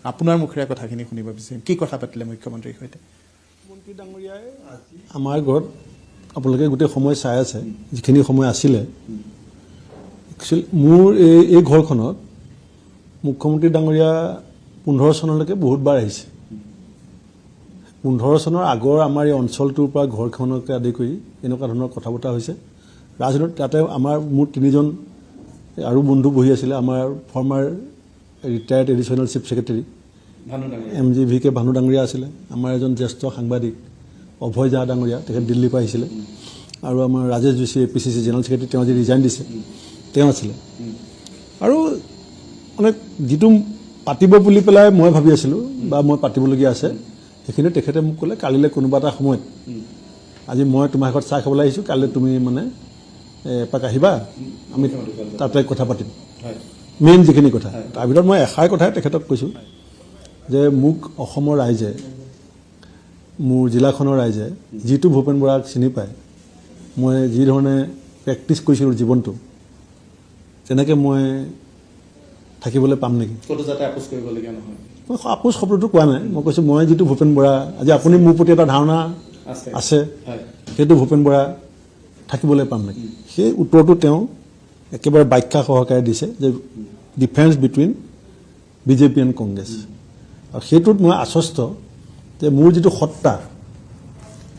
আপোনাৰ মুখেৰে কথাখিনি শুনিব বিচাৰিম কি কথা পাতিলে মুখ্যমন্ত্ৰীৰ সৈতে মন্ত্ৰী ডাঙৰীয়াই আমাৰ ঘৰত আপোনালোকে গোটেই সময় চাই আছে যিখিনি সময় আছিলে একচুৱেলি মোৰ এই ঘৰখনত মুখ্যমন্ত্ৰী ডাঙৰীয়া 15 চনলৈকে বহুতবাৰ আহিছে 15 চনৰ আগৰ আমাৰ এই অঞ্চলটোৰ পৰা ঘৰখনকে আদি কৰি এনেকুৱা ধৰণৰ কথা বতৰা হৈছে ৰাজনীতি তাতে আমাৰ মোৰ 3জন আৰু বন্ধু বহি আছিলে আমাৰ former retired additional chief secretary MGVK ভানু ডাঙৰীয়া আছিলে আমাৰ এজন জ্যেষ্ঠ সাংবাদিক অভয় জা ডাঙৰীয়া তেখেত দিল্লীৰ পৰা আহিছিলে আৰু আমাৰ Rajesh Joshi APCC general secretary তেওঁ আজি ৰিজাইন দিছে তেওঁ আছিলে আৰু মানে যিটো পাতিব বুলি পেলাই মই ভাবি আছিলোঁ বা মই পাতিবলগীয়া আছে সেইখিনি তেখেতে মোক ক'লে কালিলৈ কোনোবা এটা সময়ত আজি মই তোমাৰ ঘৰত চাহ খাবলৈ আহিছোঁ কালিলৈ তুমি মানে এপাক আহিবা আমি তাতে কথা পাতিম মেইন যিখিনি কথা তাৰ ভিতৰত মই এষাৰ কথাই তেখেতক কৈছোঁ যে মোক অসমৰ ৰাইজে মোৰ জিলাখনৰ ৰাইজে যিটো ভূপেন বৰাক চিনি পায় মই যি ধৰণে প্ৰেক্টিছ কৰিছিলোঁ জীৱনটো তেনেকৈ মই থাকিবলৈ পাম নেকি ক'তো যাতে আপোচ কৰিবলগীয়া নহয় মই আপোচ শব্দটো কোৱা নাই মই কৈছোঁ মই যিটো ভূপেন বৰা আজি আপুনি মোৰ প্ৰতি এটা ধাৰণা আছে সেইটো ভূপেন বৰা থাকিবলৈ পাম নেকি সেই উত্তৰটো তেওঁ একেবাৰে ব্যাখ্যা সহকাৰে দিছে যে difference between BJP and Congress আৰু সেইটোত মই আশ্বস্ত যে মোৰ যিটো সত্তা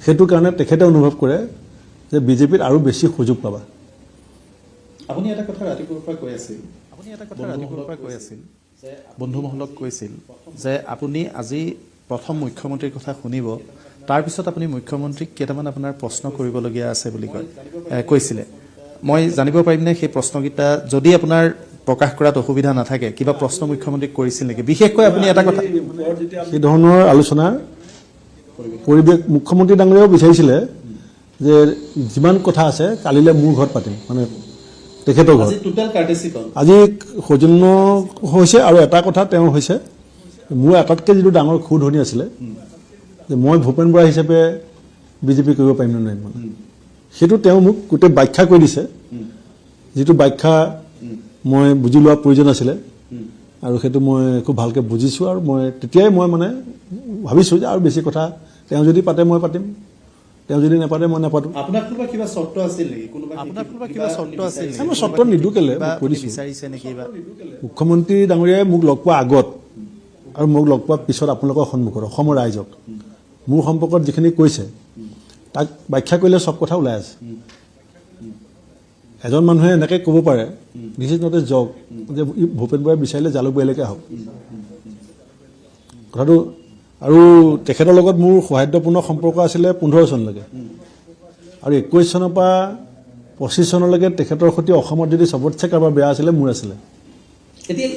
সেইটো কাৰণে তেখেতে অনুভৱ কৰে যে BJPত আৰু বেছি সুযোগ পাবা আপুনি এটা কথা ৰাতিপুৱাৰ পৰা কৈ আছিল যে বন্ধুমহলক কৈছিল যে আপুনি আজি প্ৰথম মুখ্যমন্ত্ৰীৰ কথা শুনিব তাৰপিছত আপুনি মুখ্যমন্ত্ৰীক কেইটামান আপোনাৰ প্ৰশ্ন কৰিবলগীয়া আছে বুলি কৈছিলে মই জানিব পাৰিমনে সেই প্ৰশ্নকেইটা যদি আপোনাৰ প্ৰকাশ কৰাত অসুবিধা নাথাকে কিবা প্ৰশ্ন মুখ্যমন্ত্ৰীক কৰিছিল নেকি বিশেষকৈ আপুনি এটা কথা এই ধৰণৰ আলোচনা পৰিৱেশ মুখ্যমন্ত্ৰী ডাঙৰীয়াও বিচাৰিছিলে যে যিমান কথা আছে কালিলৈ মোৰ ঘৰত পাতিম মানে তেখেতৰ ঘৰত আজি সৌজন্য হৈছে আৰু এটা কথা তেওঁ হৈছে মোৰ আটাইতকৈ যিটো ডাঙৰ ক্ষুধনি আছিলে যে মই ভূপেন বৰা হিচাপে BJP কৰিব পাৰিম নে নোৱাৰিম মানে সেইটো তেওঁ মোক গোটেই ব্যাখ্যা কৰি দিছে যিটো ব্যাখ্যা মই বুজি লোৱাৰ প্ৰয়োজন আছিলে আৰু সেইটো মই খুব ভালকৈ বুজিছোঁ আৰু মই তেতিয়াই মই মানে ভাবিছোঁ যে আৰু বেছি কথা তেওঁ যদি পাতে মই পাতিম তেওঁ যদি নাপাতে মই নাপাতো আপোনাৰ কিবা চৰ্ত আছিল নেকি মই চৰ্ত নিদো কেলে মুখ্যমন্ত্ৰী ডাঙৰীয়াই মোক লগ পোৱা আগত আৰু মোক লগ পোৱাৰ পিছত আপোনালোকৰ সন্মুখত অসমৰ ৰাইজক মোৰ সম্পৰ্কত যিখিনি কৈছে তাক ব্যাখ্যা কৰিলে চব কথা ওলাই আছে এজন মানুহে এনেকৈ ক'ব পাৰে দিছ ইজ নট এ জক যে ভূপেন বৰাই বিচাৰিলে জালুকবাৰীলৈকে আহক কথাটো আৰু তেখেতৰ লগত মোৰ সৌহাৰ্দ্যপূৰ্ণ সম্পৰ্ক আছিলে 15 চনলৈকে আৰু 21 চনৰ পৰা 25 চনলৈকে তেখেতৰ সৈতে অসমত যদি চবতছে কাৰোবাৰ বেয়া আছিলে মোৰ আছিলে এতিয়া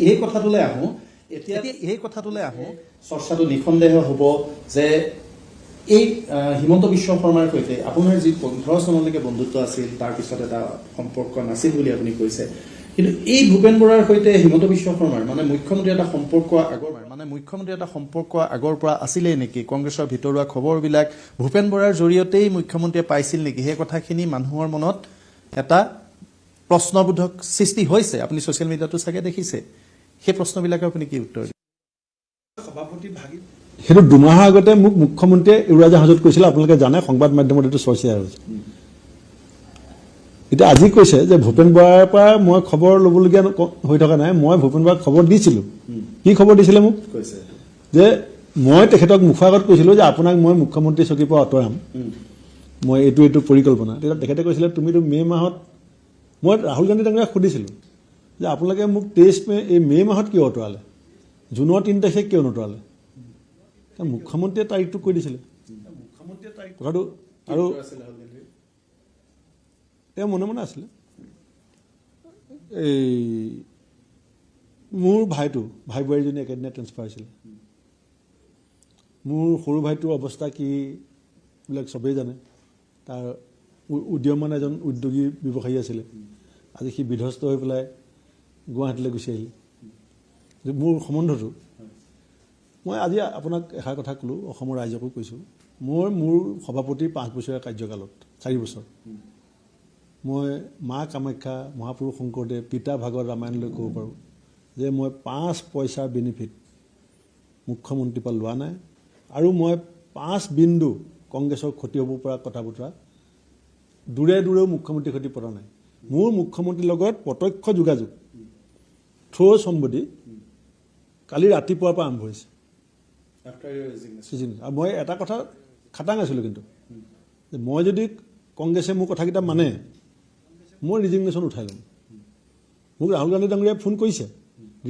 এই কথাটোলৈ আহোঁ চৰ্চাটো নিঃসন্দেহ হ'ব যে এই হিমন্ত বিশ্ব শৰ্মাৰ সৈতে আপোনাৰ যি 15 চনলৈকে বন্ধুত্ব আছিল তাৰপিছত এটা সম্পৰ্ক নাছিল বুলি আপুনি কৈছে কিন্তু এই ভূপেন বৰাৰ সৈতে হিমন্ত বিশ্ব শৰ্মাৰ মানে মুখ্যমন্ত্ৰী এটা সম্পৰ্ক আগৰ পৰা আছিলেই নেকি কংগ্ৰেছৰ ভিতৰুৱা খবৰবিলাক ভূপেন বৰাৰ জৰিয়তেই মুখ্যমন্ত্ৰীয়ে পাইছিল নেকি সেই কথাখিনি মানুহৰ মনত এটা প্ৰশ্নবোধক সৃষ্টি হৈছে আপুনি ছ'চিয়েল মিডিয়াটো চাগে দেখিছে সেই প্ৰশ্নবিলাকৰ আপুনি কি উত্তৰ সভাপতি ভাগি সেইটো দুমাহৰ আগতে মোক মুখ্যমন্ত্ৰীয়ে উৰাজাহাজত কৈছিল আপোনালোকে জানে সংবাদ মাধ্যমত এইটো চৰ্চা হৈছে এতিয়া আজি কৈছে যে ভূপেন বৰাৰ পৰা মই খবৰ ল'বলগীয়া হৈ থকা নাই মই ভূপেন বৰাক খবৰ দিছিলোঁ কি খবৰ দিছিলে মোক কৈছে যে মই তেখেতক মুখৰ আগত কৈছিলোঁ যে আপোনাক মই মুখ্যমন্ত্ৰী চকীৰ পৰা আঁতৰাম মই এইটো পৰিকল্পনা তেতিয়া তেখেতে কৈছিলে তুমিতো মে' মাহত মই ৰাহুল গান্ধী ডাঙৰীয়াক সুধিছিলোঁ যে আপোনালোকে মোক 23 মে' মাহত কিয় আঁতৰালে জুনৰ 3 তাৰিখে কিয় নতৰালে মুখ্যমন্ত্ৰীয়ে তাৰিখটো কৈ দিছিলে কথাটো আৰু তেওঁ মনে মনে আছিলে এই মোৰ ভাই বোৱাৰীজনী একেদিনাই ট্ৰেন্সফাৰ হৈছিলে মোৰ সৰু ভাইটোৰ অৱস্থা কি এইবিলাক চবেই জানে তাৰ উদীয়মান এজন উদ্যোগী ব্যৱসায়ী আছিলে আজি সি বিধ্বস্ত হৈ পেলাই গুৱাহাটীলৈ গুচি আহিলে মোৰ সম্বন্ধটো মই আজি আপোনাক এষাৰ কথা ক'লোঁ অসমৰ ৰাইজকো কৈছোঁ মোৰ সভাপতিৰ 5 বছৰীয়া কাৰ্যকালত 4 বছৰ মই মা কামাখ্যা মহাপুৰুষ শংকৰদেৱ পিতা ভাগৱত ৰামায়ণলৈ ক'ব পাৰোঁ যে মই 5 পইচাৰ বেনিফিট মুখ্যমন্ত্ৰীৰ পৰা লোৱা নাই আৰু মই 5 বিন্দু কংগ্ৰেছৰ ক্ষতি হ'ব পৰা কথা বতৰা দূৰেও মুখ্যমন্ত্ৰীৰ ক্ষতি পৰা নাই মোৰ মুখ্যমন্ত্ৰীৰ লগত প্ৰত্যক্ষ যোগাযোগ থ্ৰু সম্বন্ধি কালি ৰাতিপুৱাৰ পৰা আৰম্ভ হৈছে আৰু মই এটা কথা খাটাং আছিলোঁ কিন্তু মই যদি কংগ্ৰেছে মোৰ কথাকেইটা মানে মই ৰিজিগনেশ্যন উঠাই ল'ম মোক ৰাহুল গান্ধী ডাঙৰীয়াই ফোন কৰিছে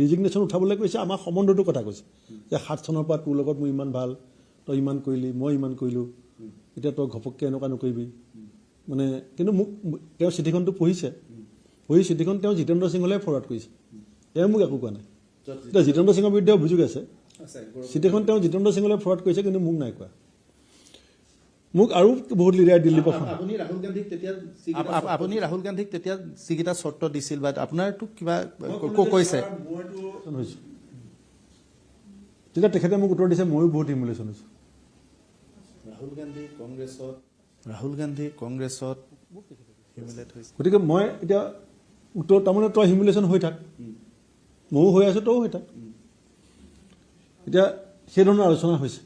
ৰিজিগনেশ্যন উঠাবলৈ কৈছে আমাৰ সম্বন্ধটোৰ কথা কৈছে যে 7 চনৰ পৰা তোৰ লগত মোৰ ইমান ভাল তই ইমান কৰিলি মই ইমান কৰিলোঁ এতিয়া তই ঘপককৈ এনেকুৱা নকৰিবি মানে কিন্তু মোক তেওঁ চিঠিখনটো পঢ়ি চিঠিখন তেওঁ জিতেন্দ্ৰ সিঙলৈ ফৰৱাৰ্ড কৰিছে তেওঁ মোক একো কোৱা নাই এতিয়া জিতেন্দ্ৰ সিঙৰ বিৰুদ্ধে অভিযোগ আছে চিঠিখন তেওঁ জিতেন্দ্ৰ সিঙলৈ ফৰৱাৰ্ড কৰিছে কিন্তু মোক নাই কোৱা মোক আৰু বহুত লিডাৰ দিল্লীৰ পৰা আপুনি ৰাহুল গান্ধীক তেতিয়া যিকেইটা চৰ্ত দিছিল বা আপোনাৰতো কিবা কৈছে তেতিয়া তেখেতে মোক উত্তৰ দিছে ময়ো বহুত হিমুলেশ্যন হৈছোঁ ৰাহুল গান্ধী কংগ্ৰেছত হিমুলেট হৈছে গতিকে মই এতিয়া উত্তৰ তাৰমানে তই হিমুলেশ্যন হৈ থাক ময়ো হৈ আছোঁ তইও হৈ থাক এতিয়া সেই ধৰণৰ আলোচনা হৈছে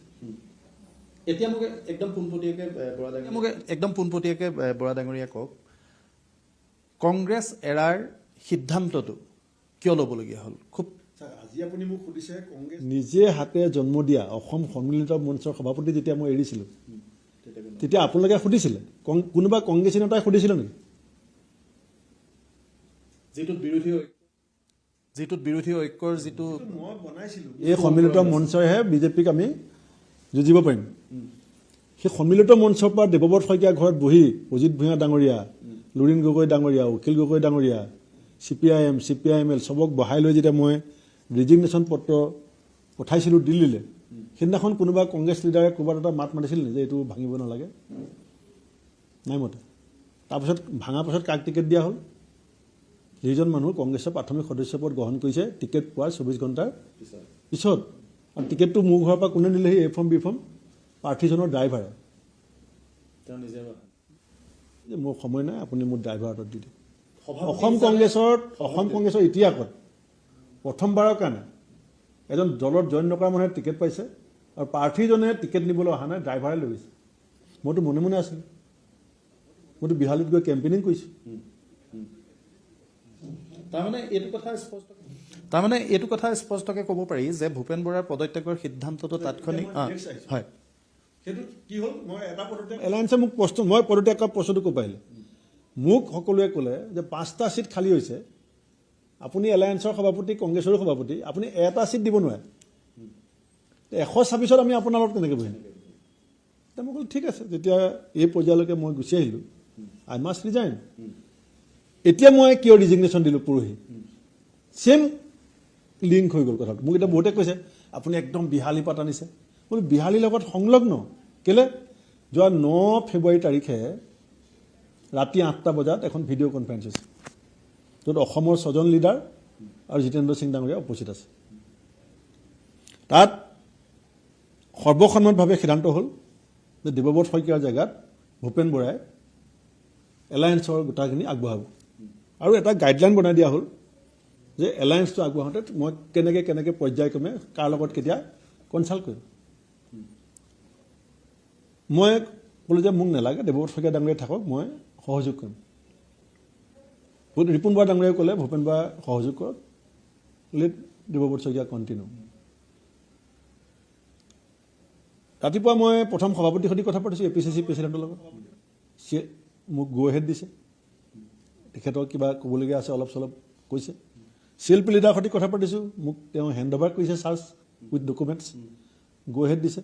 এতিয়া মোক একদম পোনপটীয়াকৈ বৰা ডাঙৰীয়া কওক কংগ্ৰেছ এৰাৰ সিদ্ধান্তটো কিয় ল'বলগীয়া হ'ল খুব আজি আপুনি মোক সুধিছে কংগ্ৰেছ নিজে হাতে জন্ম দিয়া অসম সন্মিলিত মঞ্চৰ সভাপতি যেতিয়া মই এৰিছিলোঁ তেতিয়া আপোনালোকে সুধিছিলে কোনোবা কংগ্ৰেছী নেতাই সুধিছিলে নেকি যিটোত বিৰোধী ঐক্যৰ যিটো মই বনাইছিলোঁ এই সন্মিলিত মঞ্চইহে বিজেপিক আমি যুঁজিব পাৰিম সেই সন্মিলিত মঞ্চৰ পৰা দেৱব্ৰত শইকীয়া ঘৰত বহি অজিত ভূঞা ডাঙৰীয়া লুৰিণ গগৈ ডাঙৰীয়া অখিল গগৈ ডাঙৰীয়া CPIM চবক বহাই লৈ যেতিয়া মই ৰিজিগনেশ্যন পত্ৰ পঠাইছিলোঁ দিল্লীলৈ সেইদিনাখন কোনোবা কংগ্ৰেছ লিডাৰে ক'ৰবাত এটা মাত মাতিছিল যে এইটো ভাঙিব নালাগে নাই মতে তাৰপিছত ভাঙাৰ পাছত কাক টিকেট দিয়া হ'ল যিজন মানুহ কংগ্ৰেছৰ প্ৰাথমিক সদস্য পদ গ্ৰহণ কৰিছে টিকেট পোৱাৰ 24 ঘণ্টাৰ পিছত আৰু টিকেটটো মোৰ ঘৰৰ পৰা কোনে দিলেহি A ফৰ্ম B ফৰ্ম প্ৰাৰ্থীজনৰ ড্ৰাইভাৰে যে মোৰ সময় নাই আপুনি মোৰ ড্ৰাইভাৰ হাতত দি দিয়ক অসম কংগ্ৰেছৰ ইতিহাসত প্ৰথমবাৰৰ কাৰণে এজন দলত জইন নকৰা মানুহে টিকেট পাইছে আৰু প্ৰাৰ্থীজনে টিকেট নিবলৈ অহা নাই ড্ৰাইভাৰে লৈ গৈছে মইতো মনে আছিলোঁ মইতো বিহালীত গৈ কেম্পেইনিং কৰিছোঁ তাৰমানে এইটো কথা স্পষ্টকৈ ক'ব পাৰি যে ভূপেন বৰাৰ পদত্যাগৰ সিদ্ধান্তটো তাৎক্ষণিক হয় সেইটো কি হ'ল মই এটা পদত্যাগ এলায়েন্সে মোক মই পদত্যাগ কৰা প্ৰশ্নটো ক'ব পাৰিলে মোক সকলোৱে ক'লে যে 5টা চিট খালী হৈছে আপুনি এলায়েন্সৰ সভাপতি কংগ্ৰেছৰো সভাপতি আপুনি এটা চিট দিব নোৱাৰে 126ত আমি আপোনাৰ লগত কেনেকৈ বহিম তেতিয়া মই ক'লো ঠিক আছে যেতিয়া এই পৰ্যায়লৈকে মই গুচি আহিলোঁ আই মাষ্ট ৰিজাইন এতিয়া মই কিয় ৰিজিগনেশ্যন দিলোঁ পৰহি ছেম লিংক হৈ গ'ল কথাটো মোক এতিয়া বহুতে কৈছে আপুনি একদম বিহালীৰ পাত আনিছে বোলো বিহালীৰ লগত সংলগ্ন কেলে যোৱা 9 ফেব্ৰুৱাৰী তাৰিখে ৰাতি 8টা বজাত এখন ভিডিঅ' কনফাৰেন্স হৈছে য'ত অসমৰ 6জন লিডাৰ আৰু জিতেন্দ্ৰ সিং ডাঙৰীয়া উপস্থিত আছে তাত সৰ্বসন্মতভাৱে সিদ্ধান্ত হ'ল যে দেৱব্ৰত শইকীয়াৰ জেগাত ভূপেন বৰাই এলায়েন্সৰ গোটাখিনি আগবঢ়াব আৰু এটা গাইডলাইন বনাই দিয়া হ'ল যে এলায়েন্সটো আগবঢ়াওঁতে মই কেনেকৈ পৰ্যায়ক্ৰমে কাৰ লগত কেতিয়া কনচাল্ট কৰিম মই ক'লোঁ যে মোক নালাগে দেৱব্ৰত শইকীয়া ডাঙৰীয়া থাকক মই সহযোগ কৰিম ৰিপুণ বৰা ডাঙৰীয়াই ক'লে ভূপেন বৰাই সহযোগ কৰক লেট দেৱব্ৰত শইকীয়া কণ্টিনিউ ৰাতিপুৱা মই প্ৰথম সভাপতিৰ সৈতে কথা পাতিছোঁ APCC প্ৰেচিডেণ্টৰ লগত মোক গো হেড দিছে তেখেতৰ কিবা ক'বলগীয়া আছে অলপ চলপ কৈছে CLP লিডাৰৰ সৈতে কথা পাতিছোঁ মোক তেওঁ হেণ্ড অভাৰ কৰিছে charge with documents go head দিছে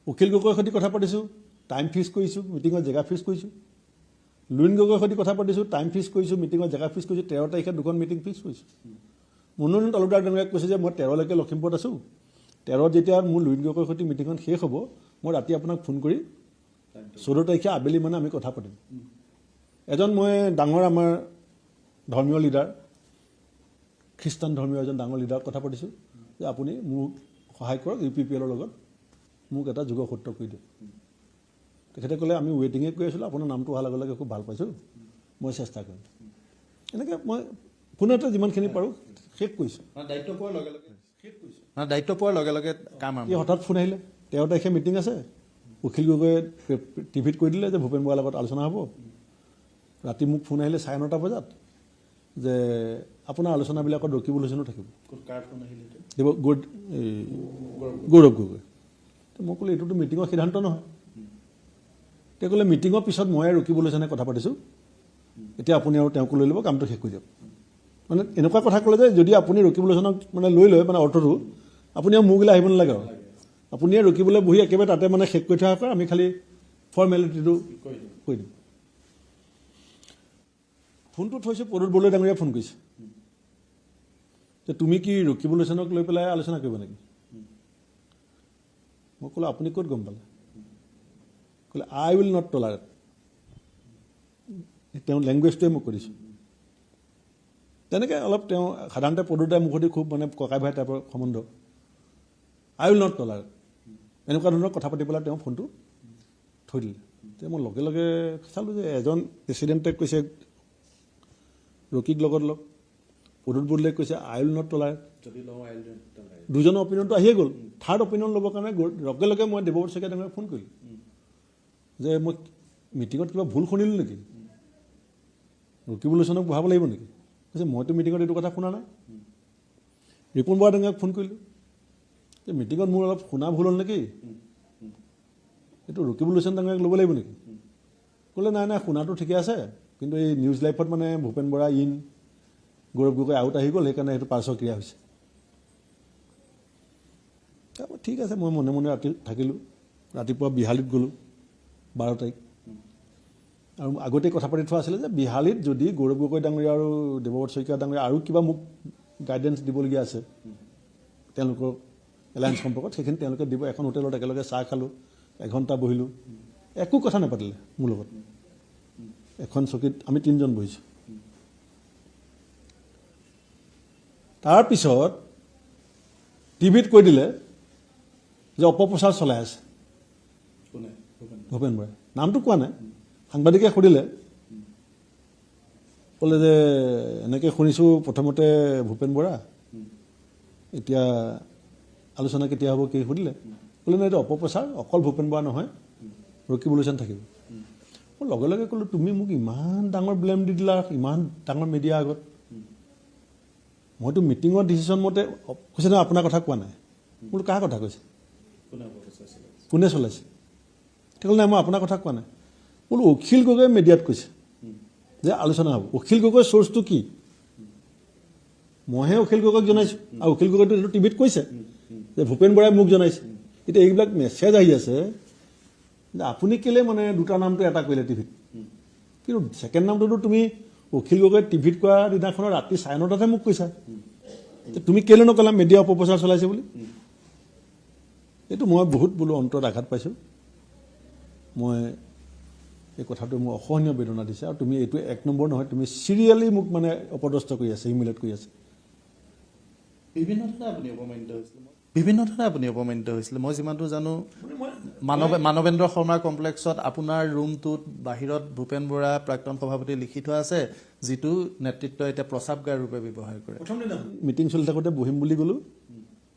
অখিল গগৈৰ সৈতে কথা পাতিছোঁ টাইম ফিক্স কৰিছোঁ মিটিঙৰ জেগা ফিক্স কৰিছোঁ লুৰিণ গগৈৰ সৈতে কথা পাতিছোঁ টাইম ফিক্স কৰিছোঁ মিটিঙৰ জেগা ফিক্স কৰিছোঁ 13 তাৰিখে 2খন মিটিং ফিক্স কৰিছোঁ মনোনয়ন তালুকদাৰ ডাঙৰীয়াক কৈছে যে মই 13লৈকে লখিমপুৰত আছোঁ 13 যেতিয়া মোৰ লুৰিণ গগৈৰ সৈতে মিটিংখন শেষ হ'ব মই ৰাতি আপোনাক ফোন কৰি 14 তাৰিখে আবেলি মানে আমি কথা পাতিম এজন মই ডাঙৰ আমাৰ ধৰ্মীয় লিডাৰ খ্ৰীষ্টান ধৰ্মীয় এজন ডাঙৰ লিডাৰক কথা পাতিছোঁ যে আপুনি মোক সহায় কৰক UPPLৰ লগত মোক এটা যোগসূত্ৰ কৰি দিয়ক তেখেতে ক'লে আমি ৱেটিঙে কৰি আছিলোঁ আপোনাৰ নামটো অহাৰ লগে লগে খুব ভাল পাইছোঁ মই চেষ্টা কৰিম এনেকৈ মই ফোনতে যিমানখিনি পাৰোঁ শেষ কৰিছোঁ দায়িত্ব পোৱাৰ লগে লগে না দায়িত্ব পোৱাৰ লগে লগে কাম এই হঠাৎ ফোন আহিলে 13 তাৰিখে মিটিং আছে অখিল গগৈয়ে টিভিত কৈ দিলে যে ভূপেন বৰাৰ লগত আলোচনা হ'ব ৰাতি মোক ফোন আহিলে 9:30 বজাত যে আপোনাৰ আলোচনাবিলাকত ৰকিবুল হুছেইনো থাকিব গৌৰৱ গগৈ মই ক'লো এইটোতো মিটিঙৰ সিদ্ধান্ত নহয় তেওঁ ক'লে মিটিঙৰ পিছত মই ৰকিবুল হুছেইনে কথা পাতিছোঁ এতিয়া আপুনি আৰু তেওঁক লৈ ল'ব কামটো শেষ কৰি দিয়ক মানে এনেকুৱা কথা ক'লে যে যদি আপুনি ৰকিবুল হুছেইনক মানে লৈ লয় মানে অৰ্থটো আপুনি আৰু মোৰগিলা আহিব নালাগে আৰু আপুনিয়ে ৰকিবলৈ বহি একেবাৰে তাতে মানে শেষ কৰি থোৱা হয় আমি খালি ফৰ্মেলিটিটো কৈ দিম ফোনটো থৈছোঁ প্ৰদূত বৰদলৈ ডাঙৰীয়া ফোন কৰিছে যে তুমি কি ৰকিবুল হুছেইনক লৈ পেলাই আলোচনা কৰিব নেকি মই ক'লো আপুনি ক'ত গম পালে ক'লে আই উইল নট টলাৰেট তেওঁ লেংগুৱেজটোৱে মোক কৰিছোঁ তেনেকৈ অলপ তেওঁ সাধাৰণতে প্ৰদূতাই মুখতি খুব মানে ককাই ভাই টাইপৰ সম্বন্ধ আই উইল নট টলাৰেট এনেকুৱা ধৰণৰ কথা পাতি পেলাই তেওঁ ফোনটো থৈ দিলে তেতিয়া মই লগে লগে চালোঁ যে এজন প্ৰেচিডেণ্টে কৈছে ৰকিক লগত লগ প্ৰদূত বৰদলৈয়ে কৈছে আই উইল নট টলাৰেট দুজনৰ অপিনিয়নটো আহিয়ে গ'ল থাৰ্ড অপিনিয়ন ল'বৰ কাৰণে লগে লগে মই দেৱব্ৰত শইকীয়া ডাঙৰীয়াক ফোন কৰিলোঁ যে মই মিটিঙত কিবা ভুল শুনিলোঁ নেকি ৰকিবুল হুছেইনক বহাব লাগিব নেকি কৈছে মইতো মিটিঙত এইটো কথা শুনা নাই ৰিপুণ বৰা ডাঙৰীয়াক ফোন কৰিলোঁ যে মিটিঙত মোৰ অলপ শুনা ভুল হ'ল নেকি এইটো ৰকিবুল হুছেইন ডাঙৰীয়াক ল'ব লাগিব নেকি ক'লে নাই নাই শুনাটো ঠিকে আছে কিন্তু এই নিউজ লাইফত মানে ভূপেন বৰা ইন গৌৰৱ গগৈ আউট আহি গ'ল সেইকাৰণে সেইটো পাৰ্শ্বক্ৰিয়া হৈছে তাৰপৰা ঠিক আছে মই মনে মনে ৰাতি থাকিলোঁ ৰাতিপুৱা বিহালীত গ'লোঁ 12 তাৰিখ আৰু আগতে কথা পাতি থোৱা আছিলে যে বিহালীত যদি গৌৰৱ গগৈ ডাঙৰীয়া আৰু দেৱব্ৰত শইকীয়া ডাঙৰীয়া আৰু কিবা মোক গাইডেঞ্চ দিবলগীয়া আছে তেওঁলোকৰ এলায়েন্স সম্পৰ্কত সেইখিনি তেওঁলোকে দিব এখন হোটেলত একেলগে চাহ খালোঁ এঘণ্টা বহিলোঁ একো কথা নাপাতিলে মোৰ লগত এখন চকীত আমি 3জন বহিছোঁ তাৰপিছত টিভিত কৈ দিলে যে অপপ্ৰচাৰ চলাই আছে ভূপেন বৰাই নামটো কোৱা নাই সাংবাদিকে সুধিলে ক'লে যে এনেকৈ শুনিছোঁ প্ৰথমতে ভূপেন বৰা এতিয়া আলোচনা কেতিয়া হ'ব কি সুধিলে ক'লে নাই এইটো অপপ্ৰচাৰ অকল ভূপেন বৰা নহয় ৰকিবুল হুছেইন থাকিব মই লগে লগে ক'লোঁ তুমি মোক ইমান ডাঙৰ ব্লেম দি দিলা ইমান ডাঙৰ মিডিয়া আগত মইতো মিটিঙৰ ডিচিশ্যন মতে কৈছে নহয় আপোনাৰ কথা কোৱা নাই বোলো কাৰ কথা কৈছে কোনে চলাইছে তেওঁ ক'লে নাই মই আপোনাৰ কথা কোৱা নাই বোলো অখিল গগৈ মিডিয়াত কৈছে যে আলোচনা হ'ব অখিল গগৈৰ চ'ৰ্চটো কি মইহে অখিল গগৈক জনাইছোঁ আৰু অখিল গগৈটো এইটো টিভিত কৈছে যে ভূপেন বৰাই মোক জনাইছে এতিয়া এইবিলাক মেছেজ আহি আছে যে আপুনি কেলৈ মানে দুটা নামটো এটা কৰিলে টিভিত কিন্তু ছেকেণ্ড নামটোতো তুমি অখিল গগৈ টিভিত কোৱা দিনাখনৰ ৰাতি 9:30 মোক কৈছা তুমি কেলৈ নকলা মিডিয়া অপপ্ৰচাৰ চলাইছে বুলি এইটো মই বহুত বোলো অন্তৰত আঘাত পাইছোঁ মই এই কথাটো মোৰ অসহনীয় বেদনা দিছে আৰু তুমি এইটো 1 নম্বৰ নহয় তুমি চিৰিয়েলি মোক মানে অপদস্থ কৰি আছে হিউমিলেট কৰি আছে বিভিন্ন ধৰণে আপুনি অপমানিত হৈছিলে মই যিমানটো জানো মানৱেন্দ্ৰ শৰ্মাৰ কমপ্লেক্সত আপোনাৰ ৰুমটোত বাহিৰত ভূপেন বৰা প্ৰাক্তন সভাপতি লিখি থোৱা আছে যিটো নেতৃত্ব এতিয়া প্ৰস্ৰাৱগাৰ ৰূপে ব্যৱহাৰ কৰে প্ৰথম দিনা মিটিং চলি থাকোঁতে বহিম বুলি গ'লোঁ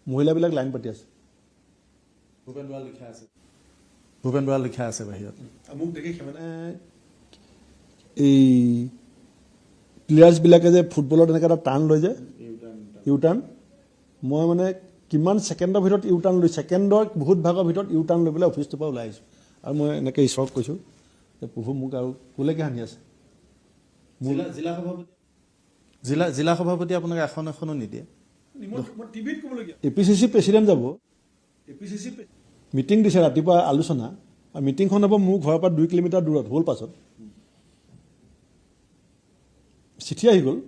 মহিলাবিলাক লাইন পাতি আছে ভূপেন বৰা লিখা আছে বাহিৰত মোক দেখি মানে এই প্লেয়াৰ্ছবিলাকে যে ফুটবলত এনেকৈ এটা টাৰ্ণ লৈ যায় ইউ টাৰ্ণ মই মানে কিমান ছেকেণ্ডৰ ভিতৰত ইউ টাৰ্ণ লৈ ছেকেণ্ডৰ বহুত ভাগৰ ভিতৰত ইউ টাৰ্ণ লৈ পেলাই অফিচটোৰ পৰা ওলাই আহিছোঁ আৰু মই এনেকৈ ঈশ্বৰক কৈছোঁ যে প্ৰভু মোক আৰু ক'লৈকে সানি আছে জিলা সভাপতি আপোনাক এখনো নিদিয়ে APCC প্ৰেচিডেণ্ট যাব মিটিং দিছে ৰাতিপুৱা আলোচনা আৰু মিটিংখন হ'ব মোৰ ঘৰৰ পৰা 2 কিলোমিটাৰ দূৰত হ'ল পাছত চিঠি আহি গ'ল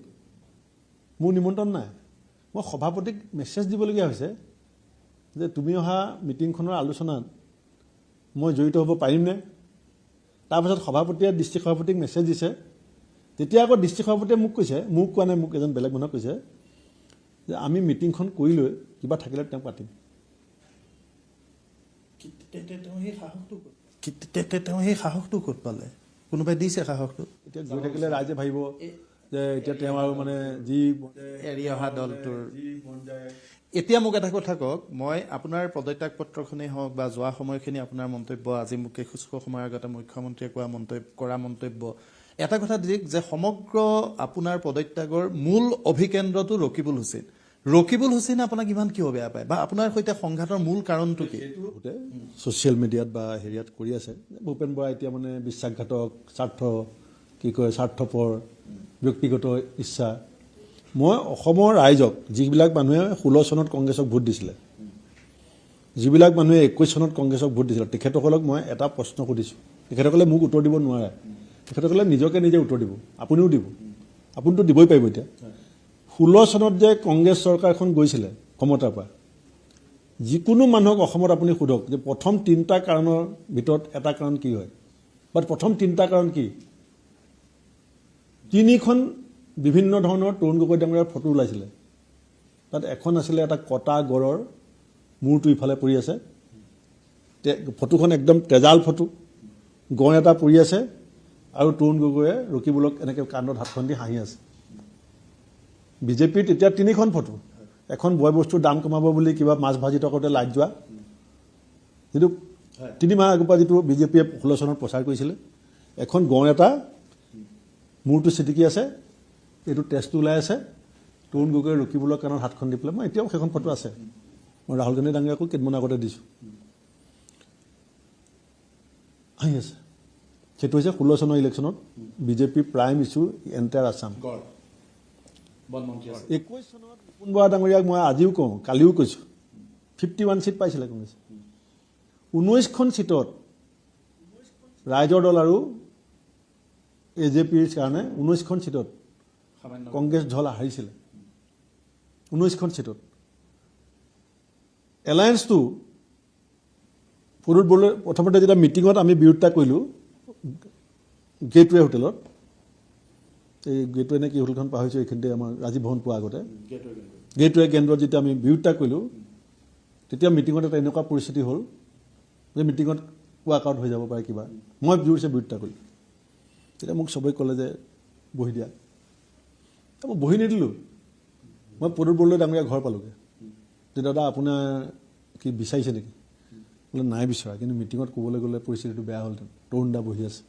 মোৰ নিমন্ত্ৰণ নাই মই সভাপতিক মেছেজ দিবলগীয়া হৈছে যে তুমি অহা মিটিংখনৰ আলোচনাত মই জড়িত হ'ব পাৰিমনে তাৰপিছত সভাপতিয়ে ডিষ্ট্ৰিক্ট সভাপতিক মেছেজ দিছে তেতিয়া আকৌ ডিষ্ট্ৰিক্ট সভাপতিয়ে মোক কৈছে মোক কোৱা নাই মোক এজন বেলেগ মানুহক কৈছে যে আমি মিটিংখন কৰি লৈ কিবা থাকিলে তেওঁক পাতিম তেওঁ সেই সাহসটো ক'ত পালে কোনোবাই দিছে সাহসটো এতিয়া গৈ থাকিলে ৰাইজে ভাবিব যে এতিয়া তেওঁ আৰু মানে যি এৰি অহা দলটোৰ এতিয়া মোক এটা কথা কওক, মই আপোনাৰ পদত্যাগ পত্ৰখনেই হওক বা যোৱা সময়খিনি আপোনাৰ মন্তব্য, আজি মোক কিছু সময়ৰ আগতে মুখ্যমন্ত্ৰীয়ে কৰা মন্তব্য, এটা কথা দিয়ক যে সমগ্ৰ আপোনাৰ পদত্যাগৰ মূল অভিকেন্দ্ৰটো ৰকিবুল হুছেইন। ৰকিবুল হুছেইনে আপোনাক ইমান কিয় বেয়া পায় বা আপোনাৰ সৈতে সংঘাতৰ মূল কাৰণটো কি? ছ'চিয়েল মিডিয়াত বা হেৰিয়াত কৰি আছে ভূপেন বৰা এতিয়া মানে বিশ্বাসঘাতক, স্বাৰ্থপৰ, ব্যক্তিগত ইচ্ছা। মই অসমৰ ৰাইজক, যিবিলাক মানুহে 16 চনত কংগ্ৰেছক ভোট দিছিলে, যিবিলাক মানুহে 21 চনত কংগ্ৰেছক ভোট দিছিলে, তেখেতসকলক মই এটা প্ৰশ্ন সুধিছোঁ। তেখেতসকলে মোক উত্তৰ দিব নোৱাৰে, তেখেতসকলে নিজকে নিজে উত্তৰ দিব, আপুনিও দিব, আপুনিতো দিবই পাৰিব। এতিয়া 16 চনত যে কংগ্ৰেছ চৰকাৰখন গৈছিলে ক্ষমতাৰ পৰা, যিকোনো মানুহক অসমত আপুনি সোধক যে প্ৰথম 3টা কাৰণৰ ভিতৰত এটা কাৰণ কি হয়, বা প্ৰথম 3টা কাৰণ কি? 3খন বিভিন্ন ধৰণৰ তৰুণ গগৈ ডাঙৰীয়াৰ ফটো ওলাইছিলে। তাত এখন আছিলে এটা কটা গড়ৰ মূৰটো ইফালে পৰি আছে, ফটোখন একদম তেজাল ফটো, গড় এটা পৰি আছে আৰু তৰুণ গগৈয়ে ৰকিবুলক এনেকৈ কাণত হাতখন দি হাঁহি আছে। বিজেপিৰ তেতিয়া 3খন ফটো, এখন বয় বস্তুৰ দাম কমাব বুলি কিবা মাছ ভাজি টকাতে লাইট যোৱা, যিটো 3 মাহ আগৰ পৰা যিটো বিজেপিয়ে 16 চনত প্ৰচাৰ কৰিছিলে, এখন গড় এটা মূৰটো চিটিকি আছে, এইটো তেজটো ওলাই আছে, তৰুণ গগৈয়ে ৰকিবুলৰ কাণত হাতখন দি পেলাই, মই এতিয়াও সেইখন ফটো আছে, মই ৰাহুল গান্ধী ডাঙৰীয়াকো কেইদিনমান আগতে দিছোঁ, আহি আছে। সেইটো হৈছে 16 চনৰ ইলেকশ্যনত BJP prime issue entire Assam. 21 চনত ভূপেন বৰা ডাঙৰীয়াক মই আজিও কওঁ, কালিও কৈছোঁ, 51 চিট পাইছিলে কংগ্ৰেছে। 19খন চিটত ৰাইজৰ দল আৰু AJPৰ কাৰণে 19খন চিটত কংগ্ৰেছ দল হাৰিছিলে। 19খন চিটত এলায়েন্সটো প্ৰদূত বৰদলৈ প্ৰথমতে যেতিয়া মিটিঙত আমি বিৰোধিতা কৰিলোঁ গেটৱে হোটেলত, এই গেটৱে নে কি হোটেলখন পাহৰিছোঁ, এইখিনিতে আমাৰ ৰাজীৱ ভৱন পোৱাৰ আগতে গেটৱে কেন্দ্ৰত যেতিয়া আমি বিৰোধিতা কৰিলোঁ, তেতিয়া মিটিঙত এটা এনেকুৱা পৰিস্থিতি হ'ল যে মিটিঙত ৱাক আউট হৈ যাব পাৰে কিবা, মই জোৰছে বিৰোধিতা কৰিলোঁ। তেতিয়া মোক চবেই ক'লে যে বহি দিয়া, মই বহি নিদিলোঁ। মই প্ৰদূত বৰদলৈ ডাঙৰীয়া ঘৰ পালোগৈ, যে দাদা আপোনাৰ কি বিচাৰিছে নেকি? বোলে নাই বিচৰা, কিন্তু মিটিঙত ক'বলৈ গ'লে পৰিস্থিতিটো বেয়া হ'লহেঁতেন, তৰুণ দা বহি আছে।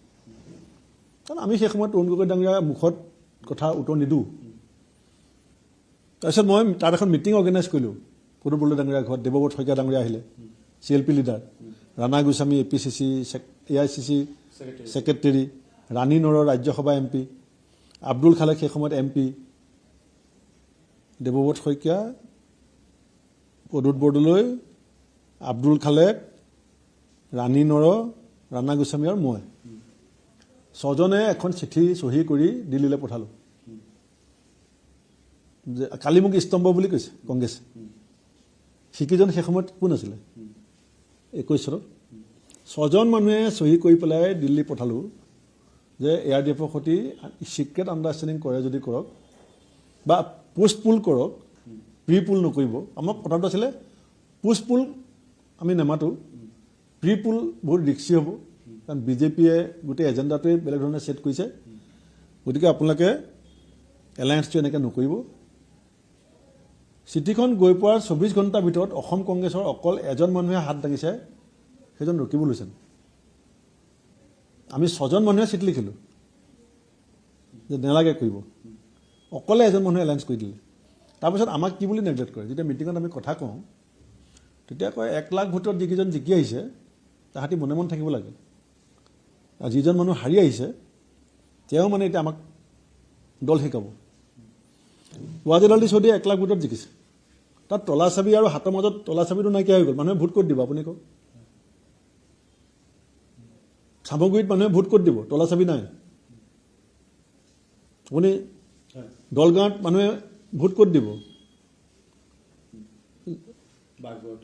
কাৰণ আমি সেই সময়ত তৰুণ গগৈ ডাঙৰীয়া মুখত কথা উত্তৰ নিদিওঁ। তাৰপিছত মই তাত এখন মিটিং অৰ্গেনাইজ কৰিলোঁ প্ৰদূত বৰদলৈ ডাঙৰীয়া ঘৰত। দেৱব্ৰত শইকীয়া ডাঙৰীয়া আহিলে, CLP leader, Rana Goswami APCC AICC secretary, Rani নৰৰ ৰাজ্যসভা MP, আব্দুল খালেক সেই সময়ত MP, দেৱব্ৰত শইকীয়া, প্ৰদূত বৰদলৈ, আব্দুল খালেক, ৰাণী নৰ, ৰাণা গোস্বামী আৰু মই, 6জনে এখন চিঠি চহী কৰি দিল্লীলৈ পঠালোঁ যে কালি মোক স্তম্ভ বুলি কৈছে কংগ্ৰেছে। সিকিজন সেই সময়ত কোন আছিলে? 21 চনত 6জন মানুহে চহী কৰি পেলাই দিল্লী পঠালোঁ যে ARDFৰ সৈতে ছিক্ৰেট আণ্ডাৰষ্টেণ্ডিং কৰে যদি কৰক, বা পোষ্ট পুল কৰক, প্ৰি পুল নকৰিব। আমাৰ কথাটো আছিলে পোষ্ট পুল আমি নেমাতোঁ, প্ৰি পুল বহুত ৰিক্সি হ'ব, কাৰণ বিজেপিয়ে গোটেই এজেণ্ডাটোৱে বেলেগ ধৰণে ছেট কৰিছে, গতিকে আপোনালোকে এলায়েন্সটো এনেকৈ নকৰিব। চিঠিখন গৈ পোৱাৰ 24 ঘণ্টাৰ ভিতৰত অসম কংগ্ৰেছৰ অকল এজন মানুহে হাত দাঙিছে, সেইজন ৰকিবুল হুছেইন। আমি 6জন মানুহে চিঠি লিখিলোঁ যে নেলাগে কৰিব, অকলে এজন মানুহে এলায়েন্স কৰি দিলে। তাৰপিছত আমাক কি বুলি নেগলেক্ট কৰে, যেতিয়া মিটিঙত আমি কথা কওঁ তেতিয়া কয় 1 লাখ ভোটত যিকেইজন জিকি আহিছে তাহাঁতি মনে মনে থাকিব লাগে, আৰু যিজন মানুহ হাৰি আহিছে তেওঁ মানে এতিয়া আমাক দল শিকাব। ৱাজেলাল চৌধুৰী 1 লাখ ভোটত জিকিছে, তাত তলা চাবি আৰু হাতৰ মাজত তলা চাবিটো নাইকিয়া হৈ গ'ল, মানুহে ভোট ক'ত দিব আপুনি কওক? চামগুৰিত মানুহে ভোট ক'ত দিব? তলা চাবি নাই। আপুনি দলগাঁৱত মানুহে ভোট ক'ত দিব?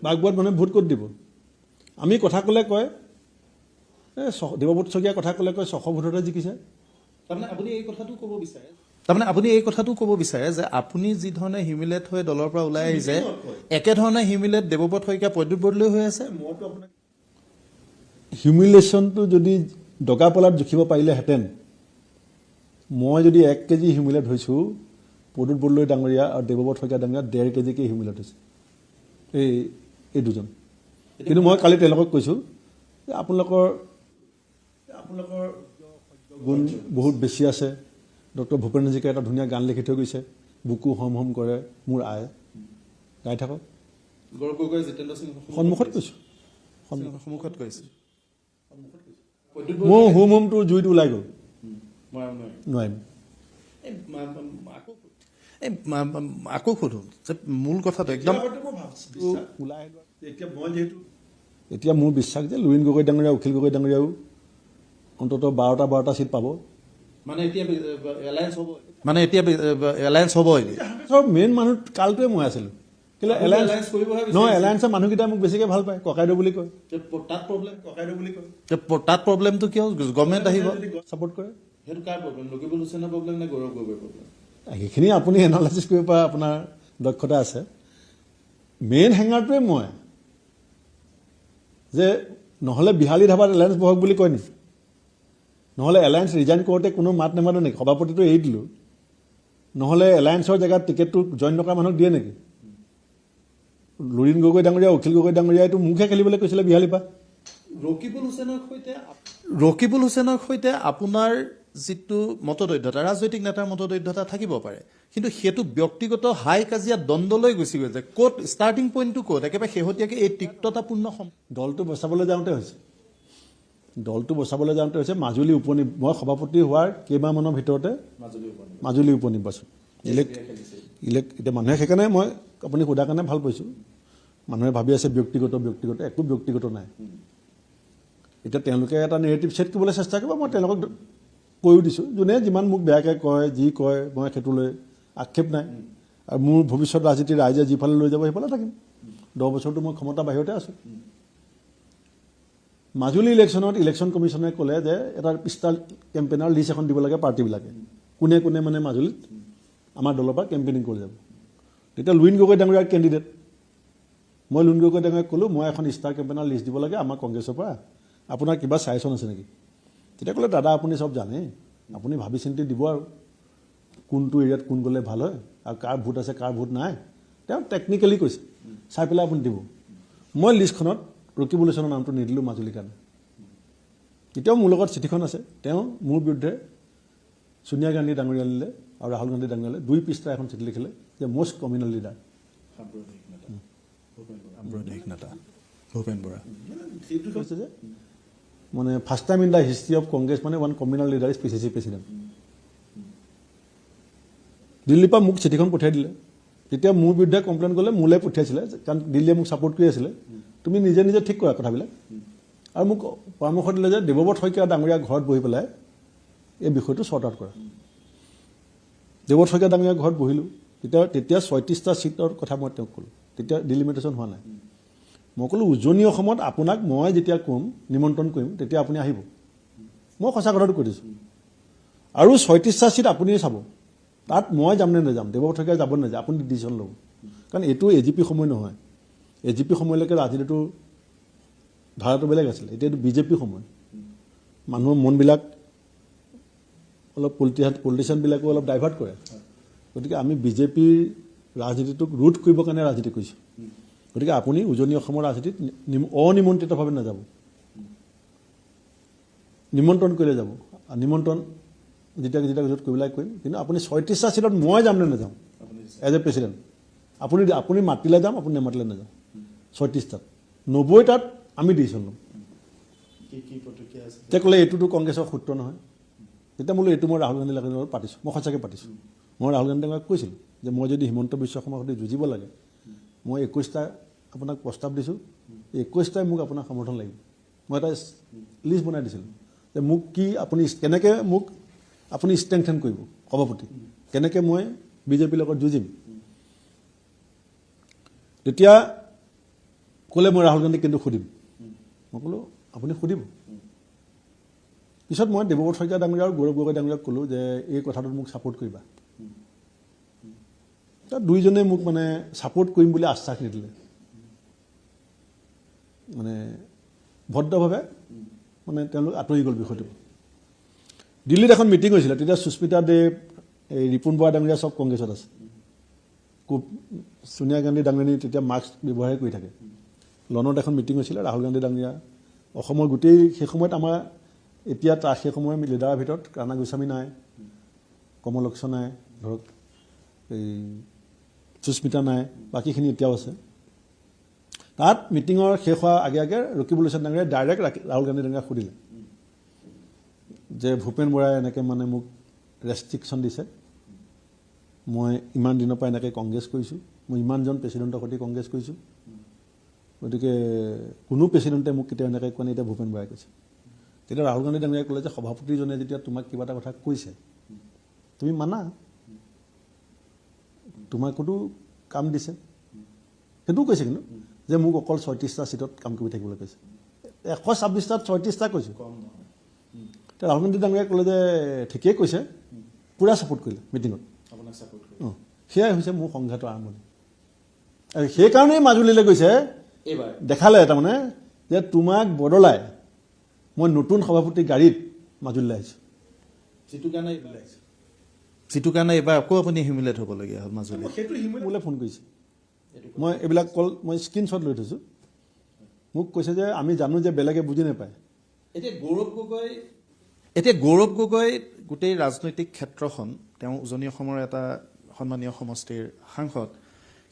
বাগবৰত মানুহে ভোট ক'ত দিব? আমি কথা ক'লে কয়, দেৱব্ৰত শইকীয়াৰ কথা ক'লে কয় 600 ভোটতে জিকিছে। তাৰমানে আপুনি এই কথাটো ক'ব বিচাৰে যে আপুনি যি ধৰণে হিউমিলেট হৈ দলৰ পৰা ওলাই আহিছে, একেধৰণে হিউমিলেট দেৱব্ৰত শইকীয়া, প্ৰদ্যুৎ বৰদলৈ হৈ আছে। মইতো আপোনাক হিউমিলেশ্যনটো যদি ডগাপালাত জুখিব পাৰিলেহেঁতেন, মই যদি 1 কেজি হিউমিলেট হৈছোঁ, প্ৰদ্যুৎ বৰদলৈ ডাঙৰীয়া আৰু দেৱব্ৰত শইকীয়া ডাঙৰীয়া 1.5 কেজিকৈ হিউমিলেট হৈছে। এই দুজন। কিন্তু মই কালি তেওঁলোকক কৈছোঁ যে আপোনালোকৰ গুণ বহুত বেছি আছে। ডক্টৰ ভূপেন হাজৰিকাই এটা ধুনীয়া গান লিখি থৈ গৈছে, বুকু হম হম কৰে মোৰ আই, গাই থাকক। সন্মুখত কৈছোঁ, সন্মুখত কৈছে মোৰ হোম হোমটো জুইত ওলাই গ'ল, নোৱাৰিম। আকৌ সোধো যে মূল কথাটো একদম ওলাই এতিয়া মোৰ বিশ্বাস যে লুৰিণ গগৈ ডাঙৰীয়া, অখিল গগৈ ডাঙৰীয়াও অন্ততঃ 12টা চিট পাব। মানে এতিয়া এলায়েন্স হ'ব। মেইন মানুহ কালটোৱে মই আছিলোঁ, কিন্তু এলায়েন্সৰ মানুহকেইটাই মোক বেছিকৈ ভাল পায়, ককাইদেউ বুলি কয়। তাত প্ৰব্লেমটো কিয়? গভৰ্ণমেণ্ট আহিব, ছাপোৰ্ট কৰে। সেইটো কাৰ প্ৰব্লেম? ৰকিবুল হুছেইনৰ প্ৰব্লেম নে গৌৰৱ গগৈৰ প্ৰব্লেম? সেইখিনি আপুনি এনালাইচিছ কৰিব পৰা আপোনাৰ দক্ষতা আছে। মেইন হেঙাৰটোৱে মই, যে নহ'লে বিহালী ধাবাত এলায়েন্স বহক বুলি কয় নেকি? নহ'লে এলায়েন্স ৰিজাইন কৰোঁতে কোনো মাত নেমাতে নেকি? সভাপতিটো এৰি দিলোঁ, নহ'লে এলায়েন্সৰ জেগাত টিকেটটো জইন নকৰা মানুহক দিয়ে নেকি? লুৰিণ গগৈ ডাঙৰীয়া, অখিল গগৈ ডাঙৰীয়াইতো মুখে খেলিবলৈ কৈছিলে বিহালীৰ পৰা। ৰকিবুল হুছেইনৰ সৈতে আপোনাৰ যিটো মতদৈধ্যতা, ৰাজনৈতিক নেতাৰ মতদৈধ্যতা থাকিব পাৰে, কিন্তু সেইটো ব্যক্তিগত হাই কাজিয়া দ্বন্দ্বলৈ গুচি গৈছে। ক'ত ষ্টাৰ্টিং পইণ্টটো ক'ত? একেবাৰে শেহতীয়াকৈ এই তিক্ততাপূৰ্ণ দলটো বচাবলৈ যাওঁতে হৈছে মাজুলী মই সভাপতি হোৱাৰ কেইমাহমানৰ ভিতৰতে মাজুলী উপ নিৰ্বাচন এতিয়া মানুহে, সেইকাৰণে মই আপুনি সোধাৰ কাৰণে ভাল পাইছোঁ। মানুহে ভাবি আছে ব্যক্তিগত, একো ব্যক্তিগত নাই। এতিয়া তেওঁলোকে এটা নেৰেটিভ ছেট কৰিবলৈ চেষ্টা কৰিব, মই তেওঁলোকক কৈও দিছোঁ। যোনে যিমান মোক বেয়াকৈ কয়, যি কয়, মই সেইটোলৈ আক্ষেপ নাই। আৰু মোৰ ভৱিষ্যত ৰাজনীতি ৰাইজে যিফালে লৈ যাব সেইফালে থাকিম। 10 বছৰটো মই ক্ষমতা বাহিৰতে আছোঁ। মাজুলী ইলেকশ্যন কমিশ্যনে ক'লে যে এটা ষ্টাৰ কেম্পেইনাৰ লিষ্ট এখন দিব লাগে পাৰ্টিবিলাকে, কোনে কোনে মানে মাজুলীত আমাৰ দলৰ পৰা কেম্পেইনিং কৰি যাব। তেতিয়া লুৰিণ গগৈ ডাঙৰীয়াৰ কেণ্ডিডেট, মই লুৰিণ গগৈ ডাঙৰীয়াক ক'লোঁ মই এখন ষ্টাৰ কেম্পেইনাৰ লিষ্ট দিব লাগে আমাৰ কংগ্ৰেছৰ পৰা, আপোনাৰ কিবা চাইচন আছে নেকি? তেতিয়া ক'লে দাদা আপুনি চব জানে, আপুনি ভাবি চিন্তি দিব আৰু কোনটো এৰিয়াত কোন গ'লে ভাল হয় আৰু কাৰ ভোট আছে কাৰ ভোট নাই, তেওঁ টেকনিকেলি কৈছে, চাই পেলাই আপুনি দিব। মই লিষ্টখনত ৰকিবুল হুছেইনৰ নামটো নিদিলোঁ মাজুলীৰ কাৰণে। এতিয়াও মোৰ লগত চিঠিখন আছে, তেওঁ মোৰ বিৰুদ্ধে ছোনিয়া গান্ধী ডাঙৰীয়ালৈ আৰু ৰাহুল গান্ধী ডাঙৰীয়ালৈ 2 পৃষ্ঠা এখন চিঠি লিখিলে যে most communal leader Bhupen Bora. সেইটো কৈছে যে মানে first time in the history of Congress মানে one communal leader is PCC president. দিল্লীৰ পৰা মোক চিঠিখন পঠিয়াই দিলে। তেতিয়া মোৰ বিৰুদ্ধে কমপ্লেইন কৰিলে, মোলৈ পঠিয়াইছিলে, কাৰণ দিল্লীয়ে মোক ছাপোৰ্ট কৰি আছিলে, তুমি নিজে ঠিক কৰা কথাবিলাক। আৰু মোক পৰামৰ্শ দিলে যে দেৱব্ৰত শইকীয়া ডাঙৰীয়া ঘৰত বহি পেলাই এই বিষয়টো শ্বৰ্ট আউট কৰা। দেৱব্ৰত শইকীয়া ডাঙৰীয়া ঘৰত বহিলোঁ। তেতিয়া 36টা ছিটৰ কথা মই তেওঁক ক'লোঁ। তেতিয়া ডিলিমিটেশ্যন হোৱা নাই। মই ক'লোঁ উজনি অসমত আপোনাক মই যেতিয়া ক'ম, নিমন্ত্ৰণ কৰিম, তেতিয়া আপুনি আহিব। মই সঁচা কথাটো কৈ দিছোঁ। আৰু 36টা ছিট আপুনি চাব, তাত মই যাম নে নাযাম, দেৱব্ৰত শইকীয়া যাব নে নাযায়, আপুনি ডিচিশ্যন ল'ব। কাৰণ এইটো AGP সময় নহয়। AGP সময়লৈকে ৰাজনীতিটো ধাৰাটো বেলেগ আছিলে, এতিয়া এইটো BJP সময়। মানুহৰ মনবিলাক অলপ পলিটিচিয়ানবিলাকো অলপ ডাইভাৰ্ট কৰে। গতিকে আমি BJPৰ ৰাজনীতিটোক ৰোধ কৰিবৰ কাৰণে ৰাজনীতি কৰিছোঁ। গতিকে আপুনি উজনি অসমৰ ৰাজনীতিত অনিমন্ত্ৰিতভাৱে নাযাব, নিমন্ত্ৰণ কৰিলে যাব। নিমন্ত্ৰণ যেতিয়া য'ত কৰিবলৈ কৰিম, কিন্তু আপুনি 36টা ছিটত মই যাম নে নাযাম এজ এ প্ৰেচিডেণ্ট, আপুনি মাতিলে যাম, আপুনি নেমাতিলে নাযাম। 36টাত 90টাত আমি ডিচিশ্যন ল'ম। তেতিয়া ক'লে এইটোতো কংগ্ৰেছৰ সূত্ৰ নহয়। তেতিয়া বোলো এইটো মই ৰাহুল গান্ধীৰ লগত পাতিছোঁ, মই সঁচাকৈ পাতিছোঁ। মই ৰাহুল গান্ধীক কৈছিলোঁ যে মই যদি হিমন্ত বিশ্ব শৰ্মাৰ সৈতে যুঁজিব লাগে, মই 21টা আপোনাক প্ৰস্তাৱ দিছোঁ, 21টাই মোক আপোনাৰ সমৰ্থন লাগিব। মই এটা লিষ্ট বনাই দিছিলোঁ যে মোক কেনেকৈ মোক আপুনি ষ্ট্ৰেংথেন কৰিব সভাপতি, কেনেকৈ মই BJPৰ লগত যুঁজিম। তেতিয়া ক'লে মই ৰাহুল গান্ধীক কিন্তু সুধিম। মই ক'লোঁ আপুনি সুধিব। পিছত মই দেৱব্ৰত শইকীয়া ডাঙৰীয়া আৰু গৌৰৱ গগৈ ডাঙৰীয়াক ক'লোঁ যে এই কথাটোত মোক ছাপোৰ্ট কৰিবা। তাত দুইজনে মোক মানে ছাপোৰ্ট কৰিম বুলি আশ্বাস নিদিলে, মানে ভদ্ৰভাৱে মানে তেওঁলোক আঁতৰি গ'ল বিষয়টো। দিল্লীত এখন মিটিং হৈছিলে, তেতিয়া সুস্মিতা দেৱ, এই ৰিপুণ বৰা ডাঙৰীয়া চব কংগ্ৰেছত আছে। সোনিয়া গান্ধী ডাঙৰীয়ানী তেতিয়া মাস্ক ব্যৱহাৰ কৰি থাকে লনত এখন মিটিং হৈছিলে ৰাহুল গান্ধী ডাঙৰীয়া অসমৰ গোটেই সেই সময়ত আমাৰ এতিয়া সেই সময়ৰ লিডাৰৰ ভিতৰত ৰাণা গোস্বামী নাই কমলক্ষ নাই ধৰক এই সুস্মিতা নাই বাকীখিনি এতিয়াও আছে তাত মিটিঙৰ শেষ হোৱাৰ আগে আগে ৰকিবুল হুছেইন ডাঙৰীয়াই ডাইৰেক্ট ৰাহুল গান্ধী ডাঙৰীয়াক সুধিলে যে ভূপেন বৰাই এনেকৈ মানে মোক ৰেষ্ট্ৰিকশ্যন দিছে মই ইমান দিনৰ পৰা এনেকৈ কংগ্ৰেছ কৰিছোঁ মই ইমানজন প্ৰেচিডেণ্টৰ সৈতে কংগ্ৰেছ কৰিছোঁ গতিকে কোনো প্ৰেচিডেণ্টে মোক কেতিয়াও এনেকৈ কোৱা নাই এতিয়া ভূপেন বৰাই কৈছে তেতিয়া ৰাহুল গান্ধী ডাঙৰীয়াই ক'লে যে সভাপতিজনে যেতিয়া তোমাক কিবা এটা কথা কৈছে তুমি মানা তোমাকোতো কাম দিছে সেইটোও কৈছে কিন্তু যে মোক অকল 36টা চিটত কাম কৰি থাকিবলৈ কৈছে 126টাত 36টা কৈছোঁ ৰাহুল গান্ধী ডাঙৰীয়াই ক'লে যে ঠিকেই কৈছে পূৰা ছাপোৰ্ট কৰিলে মিটিঙত অঁ সেয়াই হৈছে মোৰ সংঘাতৰ আৰম্ভণি আৰু সেইকাৰণেই মাজুলীলৈ গৈছে দেখালে তাৰমানে যে তোমাক বদলাই মই নতুন সভাপতি গাড়ীত মাজুলীলৈ আহিছোঁ যিটো কাৰণে এইবাৰ আকৌ আপুনি হিউমিলেট হ'বলগীয়া হ'ল মাজুলী সেইটো মোলৈ ফোন কৰিছে মই এইবিলাক কল মই স্ক্ৰীনশ্বট লৈ থৈছোঁ মোক কৈছে যে আমি জানো যে বেলেগে বুজি নাপায় এতিয়া গৌৰৱ গগৈ গোটেই ৰাজনৈতিক ক্ষেত্ৰখন তেওঁ উজনি অসমৰ এটা সন্মানীয় সমষ্টিৰ সাংসদ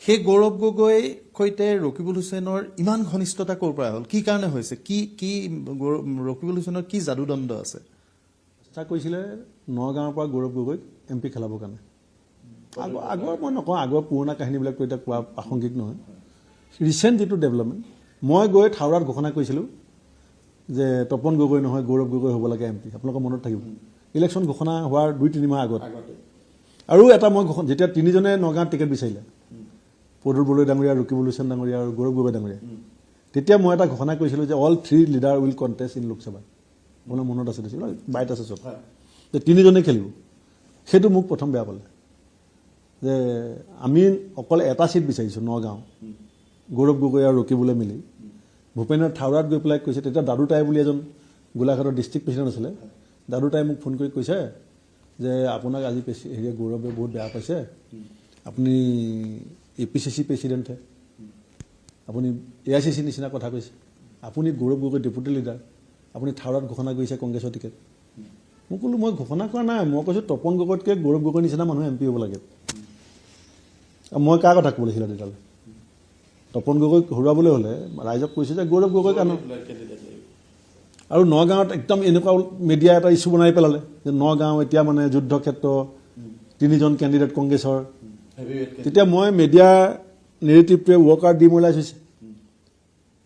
সেই গৌৰৱ গগৈ সৈতে ৰকিবুল হুছেইনৰ ইমান ঘনিষ্ঠতা ক'ৰ পৰা হ'ল কি কাৰণে হৈছে কি ৰকিবুল হুছেইনৰ কি যাদুদণ্ড আছে চেষ্টা কৰিছিলে নগাঁৱৰ পৰা গৌৰৱ গগৈক MP খেলাবৰ কাৰণে আগৰ মই নকওঁ আগৰ পুৰণা কাহিনীবিলাক কৈ এতিয়া কোৱা প্ৰাসংগিক নহয় ৰিচেণ্ট যিটো ডেভেলপমেণ্ট মই গৈ থাউৰাত ঘোষণা কৰিছিলোঁ যে তপন গগৈ নহয় গৌৰৱ গগৈ হ'ব লাগে MP আপোনালোকৰ মনত থাকিব ইলেকশ্যন ঘোষণা হোৱাৰ 2-3 মাহ আগত আৰু এটা মই যেতিয়া তিনিজনে নগাঁৱত টিকেট বিচাৰিলে পদুল বৰদলৈ ডাঙৰীয়া ৰকিবুল হুছেইন ডাঙৰীয়া আৰু গৌৰৱ গগৈ ডাঙৰীয়া তেতিয়া মই এটা ঘোষণা কৰিছিলোঁ যে all 3 leader will contest in Lok Sabha আপোনাৰ মনত আছে দিছিল বাইট আছে চব যে তিনিজনে খেলিব সেইটো মোক প্ৰথম বেয়া পালে যে আমি অকল এটা চিট বিচাৰিছোঁ নগাঁও গৌৰৱ গগৈ আৰু ৰকিবুলে মিলি ভূপেনৰ থাউৰাত গৈ পেলাই কৈছে তেতিয়া দাদুতাই বুলি এজন গোলাঘাটৰ ডিষ্ট্ৰিক্ট প্ৰেচিডেণ্ট আছিলে দাদুতাই মোক ফোন কৰি কৈছে যে আপোনাক আজি হেৰিয়ে গৌৰৱে বহুত বেয়া পাইছে আপুনি APCC প্ৰেচিডেণ্টহে আপুনি AICC নিচিনা কথা কৈছে আপুনি গৌৰৱ গগৈ ডেপুটি লিডাৰ আপুনি থাউৰাত ঘোষণা কৰিছে কংগ্ৰেছৰ টিকেট মই ক'লো মই ঘোষণা কৰা নাই মই কৈছোঁ তপন গগৈতকৈ গৌৰৱ গগৈ নিচিনা মানুহ MP হ'ব লাগে মই কাৰ কথা ক'ব লাগিছিলে তেতিয়াহ'লে তপন গগৈক হৰুৱাবলৈ হ'লে ৰাইজক কৈছোঁ যে গৌৰৱ গগৈ কাৰণে আৰু নগাঁৱত একদম এনেকুৱা মিডিয়া এটা ইছ্যু বনাই পেলালে যে নগাঁও এতিয়া মানে যুদ্ধক্ষেত্ৰ 3জন কেণ্ডিডেট কংগ্ৰেছৰ তেতিয়া মই মিডিয়া নেৰেটিভটোৱে ৱৰ্কাৰ ডিমোলাইজ হৈছে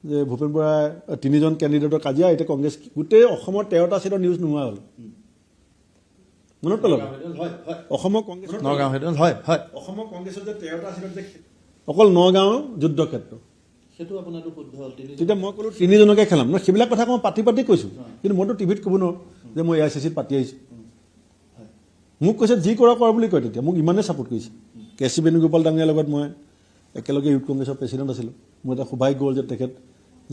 যে ভূপেন বৰাই 3জন কেণ্ডিডেটৰ কাজিয়া এতিয়া কংগ্ৰেছ গোটেই অসমৰ 13টা চিটৰ নিউজ নোহোৱা হ'ল মনত পেলাব অসমৰ কংগ্ৰেছ নগাঁও সেইটো হয় অসমৰ কংগ্ৰেছৰ যে 13টা চিটত যে অকল নগাঁও যুদ্ধক্ষেত্ৰ সেইটো আপোনাৰতো শুদ্ধ হ'ল তেতিয়া মই ক'লোঁ 3জনকে খেলাম ন সেইবিলাক কথা মই পাতি কৈছোঁ কিন্তু মইতো টিভিত ক'ব নোৱাৰোঁ যে মই AICCত পাতি আহিছোঁ মোক কৈছে যি কৰা বুলি কয় তেতিয়া মোক ইমানেই ছাপোৰ্ট কৰিছে KC বেণুগোপাল ডাঙৰীয়াৰ লগত মই একেলগে ইউথ কংগ্ৰেছৰ প্ৰেচিডেণ্ট আছিলোঁ মোৰ এটা সৌভাগ্য হ'ল যে তেখেত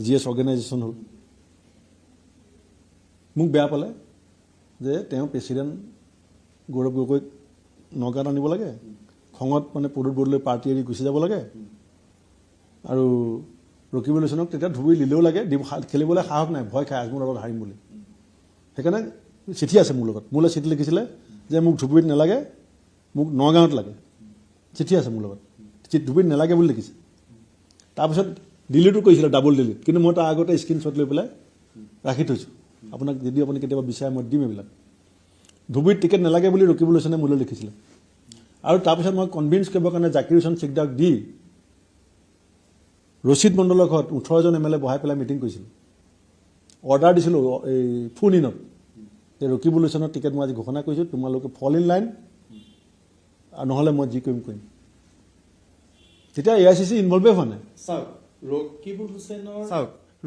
GS অৰ্গেনাইজেশ্যন হ'ল মোক বেয়া পালে যে তেওঁ প্ৰেচিডেণ্ট গৌৰৱ গগৈক নগাঁৱত আনিব লাগে খঙত মানে পদুল বৰদলৈ পাৰ্টি এৰি গুচি যাব লাগে আৰু ৰকিবুল হুছেইনক তেতিয়া ধুবুৰী দিলেও লাগে খেলিবলৈ সাহস নাই ভয় খাই আজমলৰ লগত হাৰিম বুলি সেইকাৰণে চিঠি আছে মোৰ লগত মোলৈ চিঠি লিখিছিলে যে মোক ধুবুৰীত নালাগে মোক নগাঁৱত লাগে চিঠি আছে মোৰ লগত ধুবুৰীত নালাগে বুলি লিখিছে তাৰপিছত দিল্লীতো কৈছিলে ডাবল দিল্লীত কিন্তু মই তাৰ আগতে স্ক্ৰীনশ্বট লৈ পেলাই ৰাখি থৈছোঁ আপোনাক যদি আপুনি কেতিয়াবা বিচাৰে মই দিম এইবিলাক ধুবুৰীত টিকেট নালাগে বুলি ৰকিবুল হুছেইনে মোলৈ লিখিছিলে আৰু তাৰপিছত মই কনভিন্স কৰিবৰ কাৰণে জাকিৰ হুছেইন চিকদাৰক দি ৰচিদ মণ্ডলৰ ঘৰত 18জন MLA বহাই পেলাই মিটিং কৰিছিলোঁ অৰ্ডাৰ দিছিলোঁ এই ফোন ইনত যে ৰকিবুল হুছেইনৰ টিকেট মই আজি ঘোষণা কৰিছোঁ তোমালোকে ফল ইন লাইন আৰু নহ'লে মই যি কৰিম তেতিয়া AICC ইনভলভে হোৱা নাই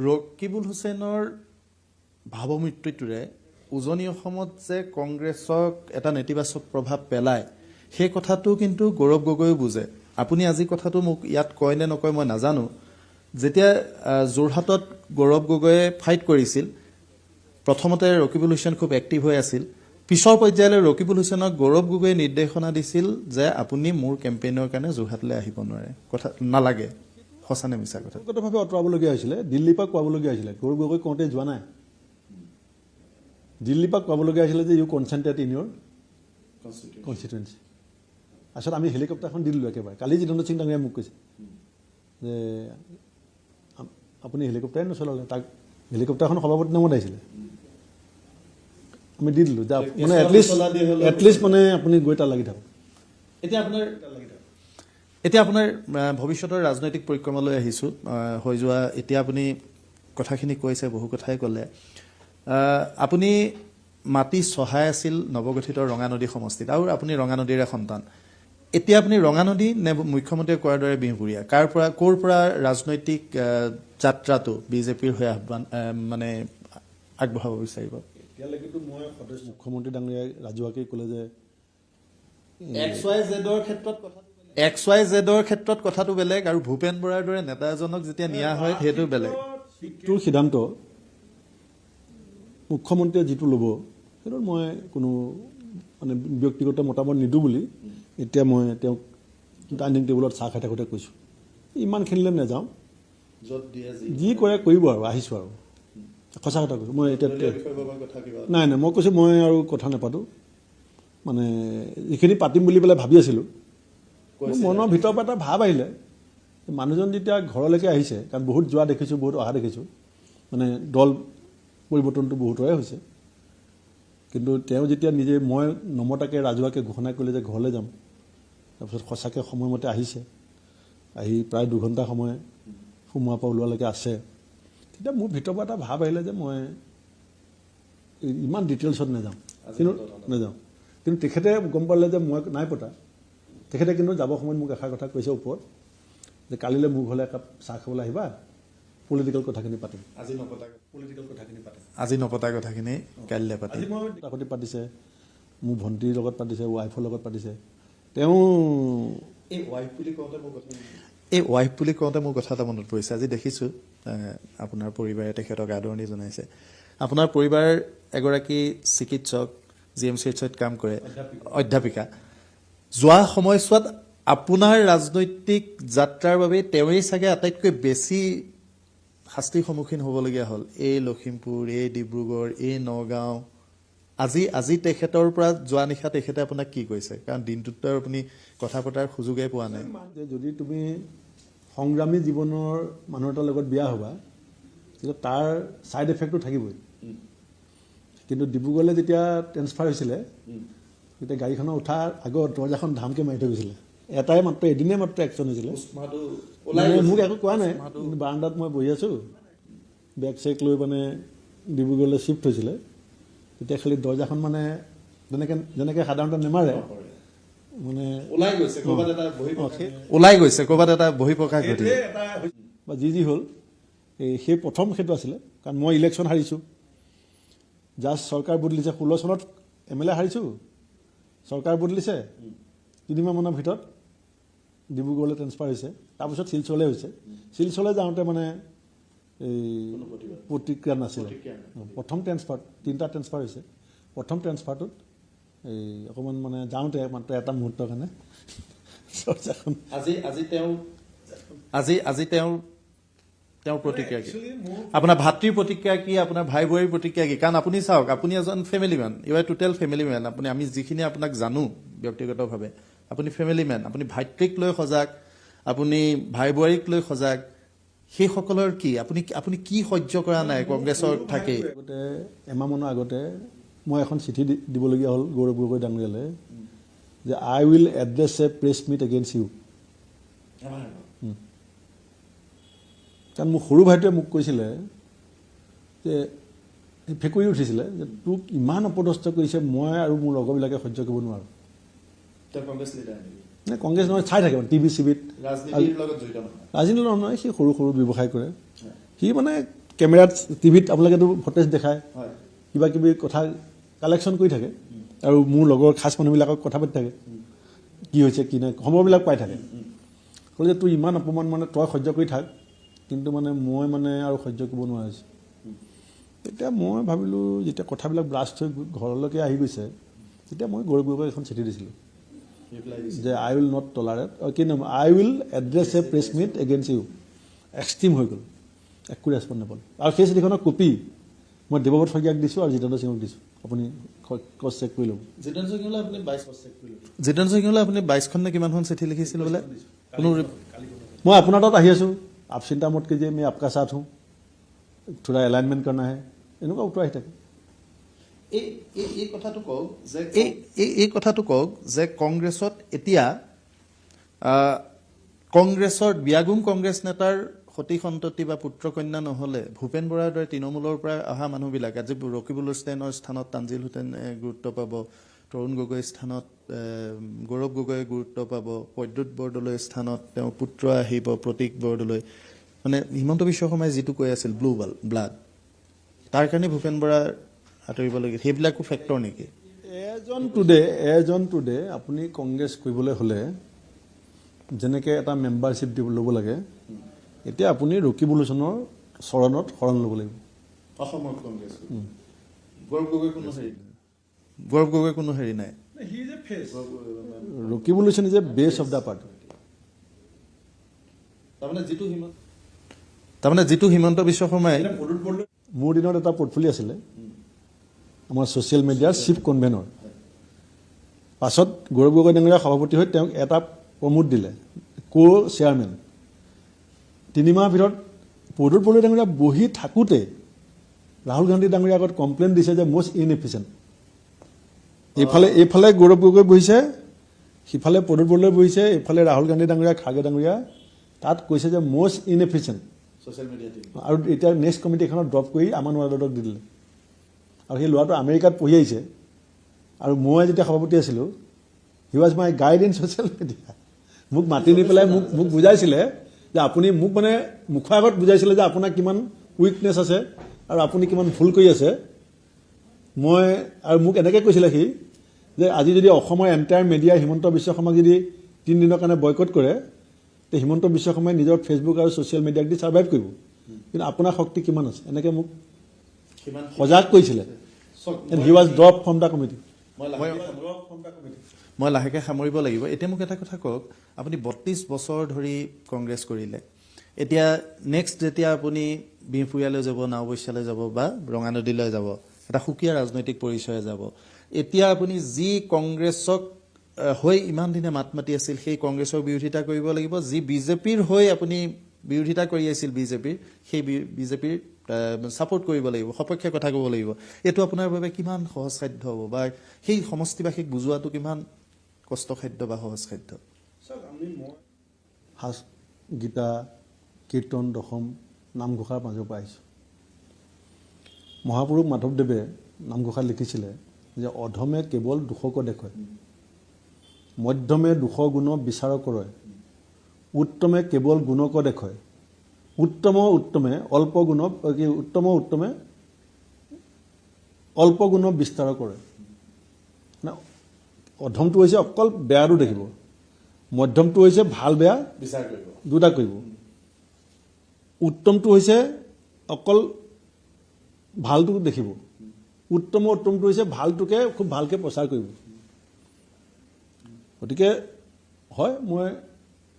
ৰকিবুল হুছেইনৰ ভাৱমৃত্যুটোৰে উজনি অসমত যে কংগ্ৰেছক এটা নেতিবাচক প্ৰভাৱ পেলায় সেই কথাটো কিন্তু গৌৰৱ গগৈও বুজে আপুনি আজি কথাটো মোক ইয়াত কয় নে নকয় মই নাজানো যেতিয়া যোৰহাটত গৌৰৱ গগৈয়ে ফাইট কৰিছিল প্ৰথমতে ৰকিবুল হুছেইন খুব এক্টিভ হৈ আছিল পিছৰ পৰ্যায়লৈ ৰকিবুল হুছেইনক গৌৰৱ গগৈয়ে নিৰ্দেশনা দিছিল যে আপুনি মোৰ কেম্পেইনৰ কাৰণে যোৰহাটলৈ আহিব নোৱাৰে, কথা নালাগে, সঁচা নে মিছা কথা? ব্যক্তিগতভাৱে আঁতৰাবলগীয়া হৈছিলে, দিল্লীৰ পৰা কোৱাবলগীয়া হৈছিলে। গৌৰৱ গগৈ কওঁতে যোৱা নাই, দিল্লীৰ পৰা কোৱাবলগীয়া হৈছিলে যে ইউ কনচেন্ট্ৰেট ইন ইউৰ কনষ্টিটুৱেঞ্চি। তাৰপিছত আমি হেলিকপ্টাৰখন দি দিলোঁ একেবাৰে। কালি জিতেন্দ্ৰ সিং ডাঙৰীয়াই মোক কৈছে যে আপুনি হেলিকপ্টাৰে নচলালে, তাক হেলিকপ্টাৰখন সভাপতি নামত আহিছিলে, আমি দি দিলোঁ যে মানে এটলিষ্ট মানে আপুনি গৈ তাত লাগি থাকক। এতিয়া আপোনাৰ ভৱিষ্যতৰ ৰাজনৈতিক পৰিক্ৰমালৈ আহিছোঁ। হৈ যোৱা এতিয়া আপুনি কথাখিনি কৈছে, বহু কথাই ক'লে। আপুনি মাটি চহাই আছিল নৱগঠিত ৰঙানদী সমষ্টিত, আৰু আপুনি ৰঙানদীৰে সন্তান। এতিয়া আপুনি ৰঙানদী নে মুখ্যমন্ত্ৰীয়ে কোৱাৰ দৰে বিহপুৰীয়া, ক'ৰ পৰা ৰাজনৈতিক যাত্ৰাটো বিজেপিৰ হৈ মানে আগবঢ়াব বিচাৰিব? এতিয়ালৈকেতো মই সদস্য মুখ্যমন্ত্ৰী ডাঙৰীয়াই ৰাজহুৱাকৈ ক'লে যে XYZ ক্ষেত্ৰত বেলেগ, আৰু ভূপেন বৰাৰ দৰে নেতা এজনক যেতিয়া নিয়া হয় সেইটো বেলেগ। তোৰ সিদ্ধান্ত মুখ্যমন্ত্ৰীয়ে যিটো ল'ব সেইটো মই কোনো মানে ব্যক্তিগত মতামত নিদিওঁ বুলি এতিয়া মই তেওঁক ডাইনিং টেবুলত চাহ খাই থাকোঁতে কৈছোঁ। ইমানখিনিলৈ নাযাওঁ, যি কৰে কৰিব আৰু আহিছোঁ আৰু সঁচা কথা কৈছোঁ। মই এতিয়া নাই মই কৈছোঁ মই আৰু কথা নাপাতোঁ, মানে এইখিনি পাতিম বুলি পেলাই ভাবি আছিলোঁ। মনৰ ভিতৰৰ পৰা এটা ভাৱ আহিলে, মানুহজন যেতিয়া ঘৰলৈকে আহিছে, কাৰণ বহুত যোৱা দেখিছোঁ, বহুত অহা দেখিছোঁ, মানে দল পৰিৱৰ্তনটো বহুতৰে হৈছে, কিন্তু তেওঁ যেতিয়া নিজে মই নমতাকৈ ৰাজহুৱাকৈ ঘোষণা কৰিলে যে ঘৰলৈ যাম, তাৰপিছত সঁচাকৈ সময়মতে আহিছে, আহি প্ৰায় 2 ঘণ্টা সময় সোমোৱাৰ পৰা ওলোৱালৈকে আছে, তেতিয়া মোৰ ভিতৰৰ পৰা এটা ভাৱ আহিলে যে মই ইমান ডিটেইলছত নাযাওঁ, কিন্তু তেখেতে গম পালে যে মই নাই পতা। তেখেতে কিন্তু যাব সময়ত মোক এষাৰ কথা কৈছে ওপৰত, যে কালিলৈ মোৰ ঘৰলৈ একাপ চাহ খাবলৈ আহিবা, পলিটিকেল কথাখিনি পাতিম। আজি নপতা কথাখিনি কাইলৈ পাতিম। আজি মই কাকতি পাতিছে, মোৰ ভণ্টিৰ লগত পাতিছে, ৱাইফৰ লগত পাতিছে। তেওঁ এই ৱাইফ বুলি কওঁতে মোৰ কথা এটা মনত পৰিছে। আজি দেখিছোঁ আপোনাৰ পৰিবাৰে তেখেতক আদৰণি জনাইছে। আপোনাৰ পৰিবাৰ এগৰাকী চিকিৎসক, GMCHত কাম কৰে, অধ্যাপিকা। যোৱা সময়ছোৱাত আপোনাৰ ৰাজনৈতিক যাত্ৰাৰ বাবে তেওঁৱেই চাগে আটাইতকৈ বেছি শাস্তিৰ সন্মুখীন হ'বলগীয়া হ'ল। এই লখিমপুৰ, এই ডিব্ৰুগড়, এই নগাঁও। আজি তেখেতৰ পৰা যোৱা নিশা তেখেতে আপোনাক কি কৈছে? কাৰণ দিনটোতো আপুনি কথা পতাৰ সুযোগেই পোৱা নাই। যদি তুমি সংগ্ৰামী জীৱনৰ মানুহ এটাৰ লগত বিয়া হ'বা, তেতিয়া তাৰ ছাইড এফেক্টটো থাকিবই। কিন্তু ডিব্ৰুগড়লৈ যেতিয়া ট্ৰেন্সফাৰ হৈছিলে, তেতিয়া গাড়ীখনৰ উঠাৰ আগত দৰ্জাখন ধামকৈ মাৰি থৈ গৈছিলে। এটাই মাত্ৰ এদিনে মাত্ৰ একশ্যন হৈছিলে, মোক একো কোৱা নাই, কিন্তু বাৰাণ্ডাত মই বহি আছোঁ, বেগ চেক লৈ মানে ডিব্ৰুগড়লৈ শ্বিফ্ট হৈছিলে, তেতিয়া খালি দৰ্জাখন মানে যেনেকৈ সাধাৰণতে নেমাৰে, মানে ওলাই গৈছে ক'ৰবাত এটা বহি প্ৰকাশ ঘটিলে বা যি হ'ল সেই প্ৰথম সেইটো আছিলে। কাৰণ মই ইলেকশ্যন হাৰিছোঁ, জাষ্ট চৰকাৰ বদলিছে, 16 চনত MLA হাৰিছোঁ, চৰকাৰ বদলিছে, 3 মাহমানৰ ভিতৰত ডিব্ৰুগড়লৈ ট্ৰেন্সফাৰ হৈছে, তাৰপিছত শিলচৰলৈ হৈছে। শিলচৰলৈ যাওঁতে মানে এই প্ৰতিক্ৰিয়া নাছিলে। প্ৰথম ট্ৰেন্সফাৰ, 3টা ট্ৰেন্সফাৰ হৈছে, প্ৰথম ট্ৰেন্সফাৰটোত এই অকণমান মানে যাওঁতে মাত্ৰ এটা মুহূৰ্তৰ কাৰণে আজি তেওঁৰ প্ৰতিক্ৰিয়া কি? আপোনাৰ ভাতৃৰ প্ৰতিক্ৰিয়া কি? আপোনাৰ ভাই বোৱাৰীৰ প্ৰতিক্ৰিয়া কি? কাৰণ আপুনি চাওক, আপুনি এজন family man, you are total family man. আমি যিখিনি আপোনাক জানো ব্যক্তিগতভাৱে, আপুনি ফেমিলি মেন। আপুনি ভাতৃক লৈ সজাগ, আপুনি ভাই বোৱাৰীক লৈ সজাগ। সেইসকলৰ কি আপুনি কি সহ্য কৰা নাই কংগ্ৰেছৰ থাকেই? আগতে এমাহমানৰ আগতে মই এখন চিঠি দিবলগীয়া হ'ল গৌৰৱ গগৈ ডাঙৰীয়ালৈ, যে I will address a press meet against you. কাৰণ মোৰ সৰু ভাইটোৱে মোক কৈছিলে যে ফেকুৰি উঠিছিলে যে তোক ইমান অপদস্থ কৰিছে, মই আৰু মোৰ লগৰবিলাকে সহ্য কৰিব নোৱাৰোঁ। কংগ্ৰেছ নহয়, চাই থাকে মানে টিভি চিভিত, ৰাজনীতিৰ লগত নহয়, সি সৰু ব্যৱসায় কৰে। সি মানে কেমেৰাত টিভিত আপোনালোকেতো ফটেজ দেখায়, কিবা কিবি কথা কালেকশ্যন কৰি থাকে, আৰু মোৰ লগৰ খাচ মানুহবিলাকক কথা পাতি থাকে, কি হৈছে কি নাই খবৰবিলাক পাই থাকে। ক'লে যে তোৰ ইমান অপমান, মানে তই সহ্য কৰি থাক, কিন্তু মানে মই মানে আৰু সহ্য কৰিব নোৱাৰিছোঁ। তেতিয়া মই ভাবিলোঁ, যেতিয়া কথাবিলাক ব্ৰাষ্ট হৈ ঘৰলৈকে আহি গৈছে, তেতিয়া মই গৌৰৱ গগৈক এখন চিঠি দিছিলোঁ যে আই উইল নট টলাৰেট কি নাম I will address a press meet against you extreme হৈ গ'ল একো ৰেছপণ্ড নাপালোঁ আৰু সেই চিঠিখনৰ কপি মই দেৱব্ৰত শইকীয়াক দিছোঁ আৰু জিতেন্দ্ৰ সিঙক দিছোঁ আপুনি ক্ৰছ চেক কৰি ল'ব জিতেন্দ্ৰ সিঙলৈ আপুনি 22খন নে কিমানখন চিঠি লিখিছিল বোলে কোনো मैं अपना तक आহি আছোঁ आप चिंता मत कीजिए मैं आपका साथ हूँ थोड़ा एलाइनमेंट करना है এনেকুৱা উত্তৰ আহি থাকে এই কথাটো কওক যে কংগ্ৰেছত এতিয়া কংগ্ৰেছৰ বিয়াগুম কংগ্ৰেছ নেতাৰ সতী সন্ততি বা পুত্ৰ কন্যা নহ'লে ভূপেন বৰাৰ দৰে তৃণমূলৰ পৰা অহা মানুহবিলাক আজি ৰকিবুল হুছেইনৰ স্থানত তানজিল হুছেইন গুৰুত্ব পাব তৰুণ গগৈৰ স্থানত গৌৰৱ গগৈয়ে গুৰুত্ব পাব প্ৰদ্যুৎ বৰদলৈৰ স্থানত তেওঁৰ পুত্ৰ আহিব প্ৰতীক বৰদলৈ মানে হিমন্ত বিশ্ব শৰ্মাই যিটো কৈ আছিল ব্লু ব্লাড তাৰ কাৰণে ভূপেন বৰা আঁতৰিব লাগে সেইবিলাকো ফেক্টৰ নেকি এজন টুডে আপুনি কংগ্ৰেছ কৰিবলৈ হ'লে যেনেকৈ এটা মেম্বাৰশ্বিপ ল'ব লাগে এতিয়া আপুনি ৰকিবুল হুছেইনৰ চৰণত শৰণ ল'ব লাগিব অসমৰ কংগ্ৰেছ গৌৰৱ গগৈ কোনো হেৰি নাই ৰকিবুল হুছেইন ইজ এ বেছ অফ দ্য পাৰ্টি তাৰমানে যিটো হিমন্ত বিশ্ব শৰ্মাই মোৰ দিনত এটা পৰ্টফলিঅ' আছিলে আমাৰ ছ'চিয়েল মিডিয়াৰ চিফ কনভেনৰ পাছত গৌৰৱ গগৈ ডাঙৰীয়া সভাপতি হৈ তেওঁক এটা প্ৰমোট দিলে কো চেয়াৰমেন 3 মাহৰ ভিতৰত প্ৰদ্যুৎ বৰদলৈ ডাঙৰীয়া বহি থাকোঁতে ৰাহুল গান্ধী ডাঙৰীয়াৰ আগত কমপ্লেইন দিছে যে মষ্ট ইনএফিচিয়েণ্ট এইফালে গৌৰৱ গগৈ বহিছে সিফালে প্ৰদ্যুৎ বৰদলৈ বহিছে এইফালে ৰাহুল গান্ধী ডাঙৰীয়া খাৰ্গে ডাঙৰীয়া তাত কৈছে যে মষ্ট ইনএফিচিয়েণ্ট আৰু এতিয়া নেক্সট কমিটিখনত ড্ৰপ কৰি আমান ৱাৰ্ডক দি দিলে আৰু সেই ল'ৰাটো আমেৰিকাত পঢ়ি আহিছে আৰু মই যেতিয়া সভাপতি আছিলোঁ he was my guide in social media মোক মাতি নি পেলাই মোক বুজাইছিলে যে আপুনি মোক মানে মুখৰ আগত বুজাইছিলে যে আপোনাৰ কিমান উইকনেছ আছে আৰু আপুনি কিমান ভুল কৰি আছে মই আৰু মোক এনেকৈ কৈছিলে সি যে আজি যদি অসমৰ এণ্টায়াৰ মিডিয়াই হিমন্ত বিশ্ব শৰ্মাক যদি 3 দিনৰ কাৰণে বয়কট কৰে তে হিমন্ত বিশ্ব শৰ্মাই নিজৰ ফেচবুক আৰু ছ'চিয়েল মিডিয়াক দি ছাৰ্ভাইভ কৰিব কিন্তু আপোনাৰ শক্তি কিমান আছে এনেকৈ মোক সজাগ কৰিছিলে he was drop from the committee মই লাহেকৈ সামৰিব লাগিব এতিয়া মোক এটা কথা কওক আপুনি 32 বছৰ ধৰি কংগ্ৰেছ কৰিলে এতিয়া নেক্সট যেতিয়া আপুনি বিহপুৰীয়ালৈ যাব নাওবৈচালৈ যাব বা ৰঙানদীলৈ যাব এটা সুকীয়া ৰাজনৈতিক পৰিচয় যাব এতিয়া আপুনি যি কংগ্ৰেছক হৈ ইমান দিনে মাত মাতি আছিল সেই কংগ্ৰেছৰ বিৰোধিতা কৰিব লাগিব যি বিজেপিৰ হৈ আপুনি বিৰোধিতা কৰি আছিল বিজেপিৰ সেই বিজেপিৰ ছাপোৰ্ট কৰিব লাগিব সপক্ষে কথা ক'ব লাগিব এইটো আপোনাৰ বাবে কিমান সহজসাধ্য হ'ব বা সেই সমষ্টিবাসীক বুজোৱাটো কিমান কষ্টসাধ্য বা সহজসাধ্য গীতা কীৰ্তন দশম নামঘোষাৰ মাজৰ পৰা আহিছোঁ মহাপুৰুষ মাধৱদেৱে নামঘোষাত লিখিছিলে যে অধমে কেৱল দোষক দেখুৱায় মধ্যমে দোষ গুণ বিচাৰ কৰে উত্তমে কেৱল গুণক দেখুৱায় উত্তমে অল্প উত্তমে অল্প গুণ বিস্তাৰ কৰে মানে অধমটো হৈছে অকল বেয়াটো দেখিব মধ্যমটো হৈছে ভাল বেয়া বিচাৰ কৰিব দুটা কৰিব উত্তমটো হৈছে অকল ভালটো দেখিব উত্তমটো হৈছে ভালটোকে খুব ভালকৈ প্ৰচাৰ কৰিব গতিকে হয়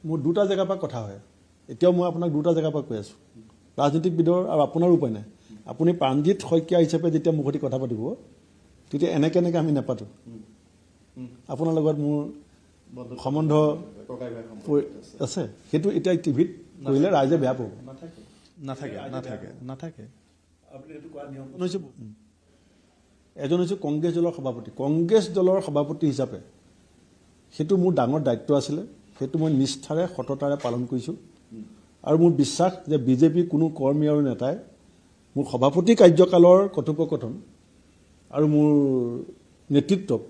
মোৰ দুটা জেগাৰ পৰা কথা হয় এতিয়াও মই আপোনাক দুটা জেগাৰ পৰা কৈ আছোঁ ৰাজনীতিবিদৰ আৰু আপোনাৰো উপায় নাই আপুনি প্ৰাণজিৎ শইকীয়া হিচাপে যেতিয়া মুখতি কথা পাতিব তেতিয়া এনেকৈ আমি নাপাতোঁ আপোনাৰ লগত মোৰ সম্বন্ধ আছে সেইটো এতিয়া টিভিত কৰিলে ৰাইজে বেয়া পাব নাথাকে এজন হৈছে কংগ্ৰেছ দলৰ সভাপতি কংগ্ৰেছ দলৰ সভাপতি হিচাপে সেইটো মোৰ ডাঙৰ দায়িত্ব আছিলে সেইটো মই নিষ্ঠাৰে সততাৰে পালন কৰিছোঁ আৰু মোৰ বিশ্বাস যে বিজেপি কোনো কৰ্মী আৰু নেতাই মোৰ সভাপতি কাৰ্যকালৰ কথোপকথন আৰু মোৰ নেতৃত্বক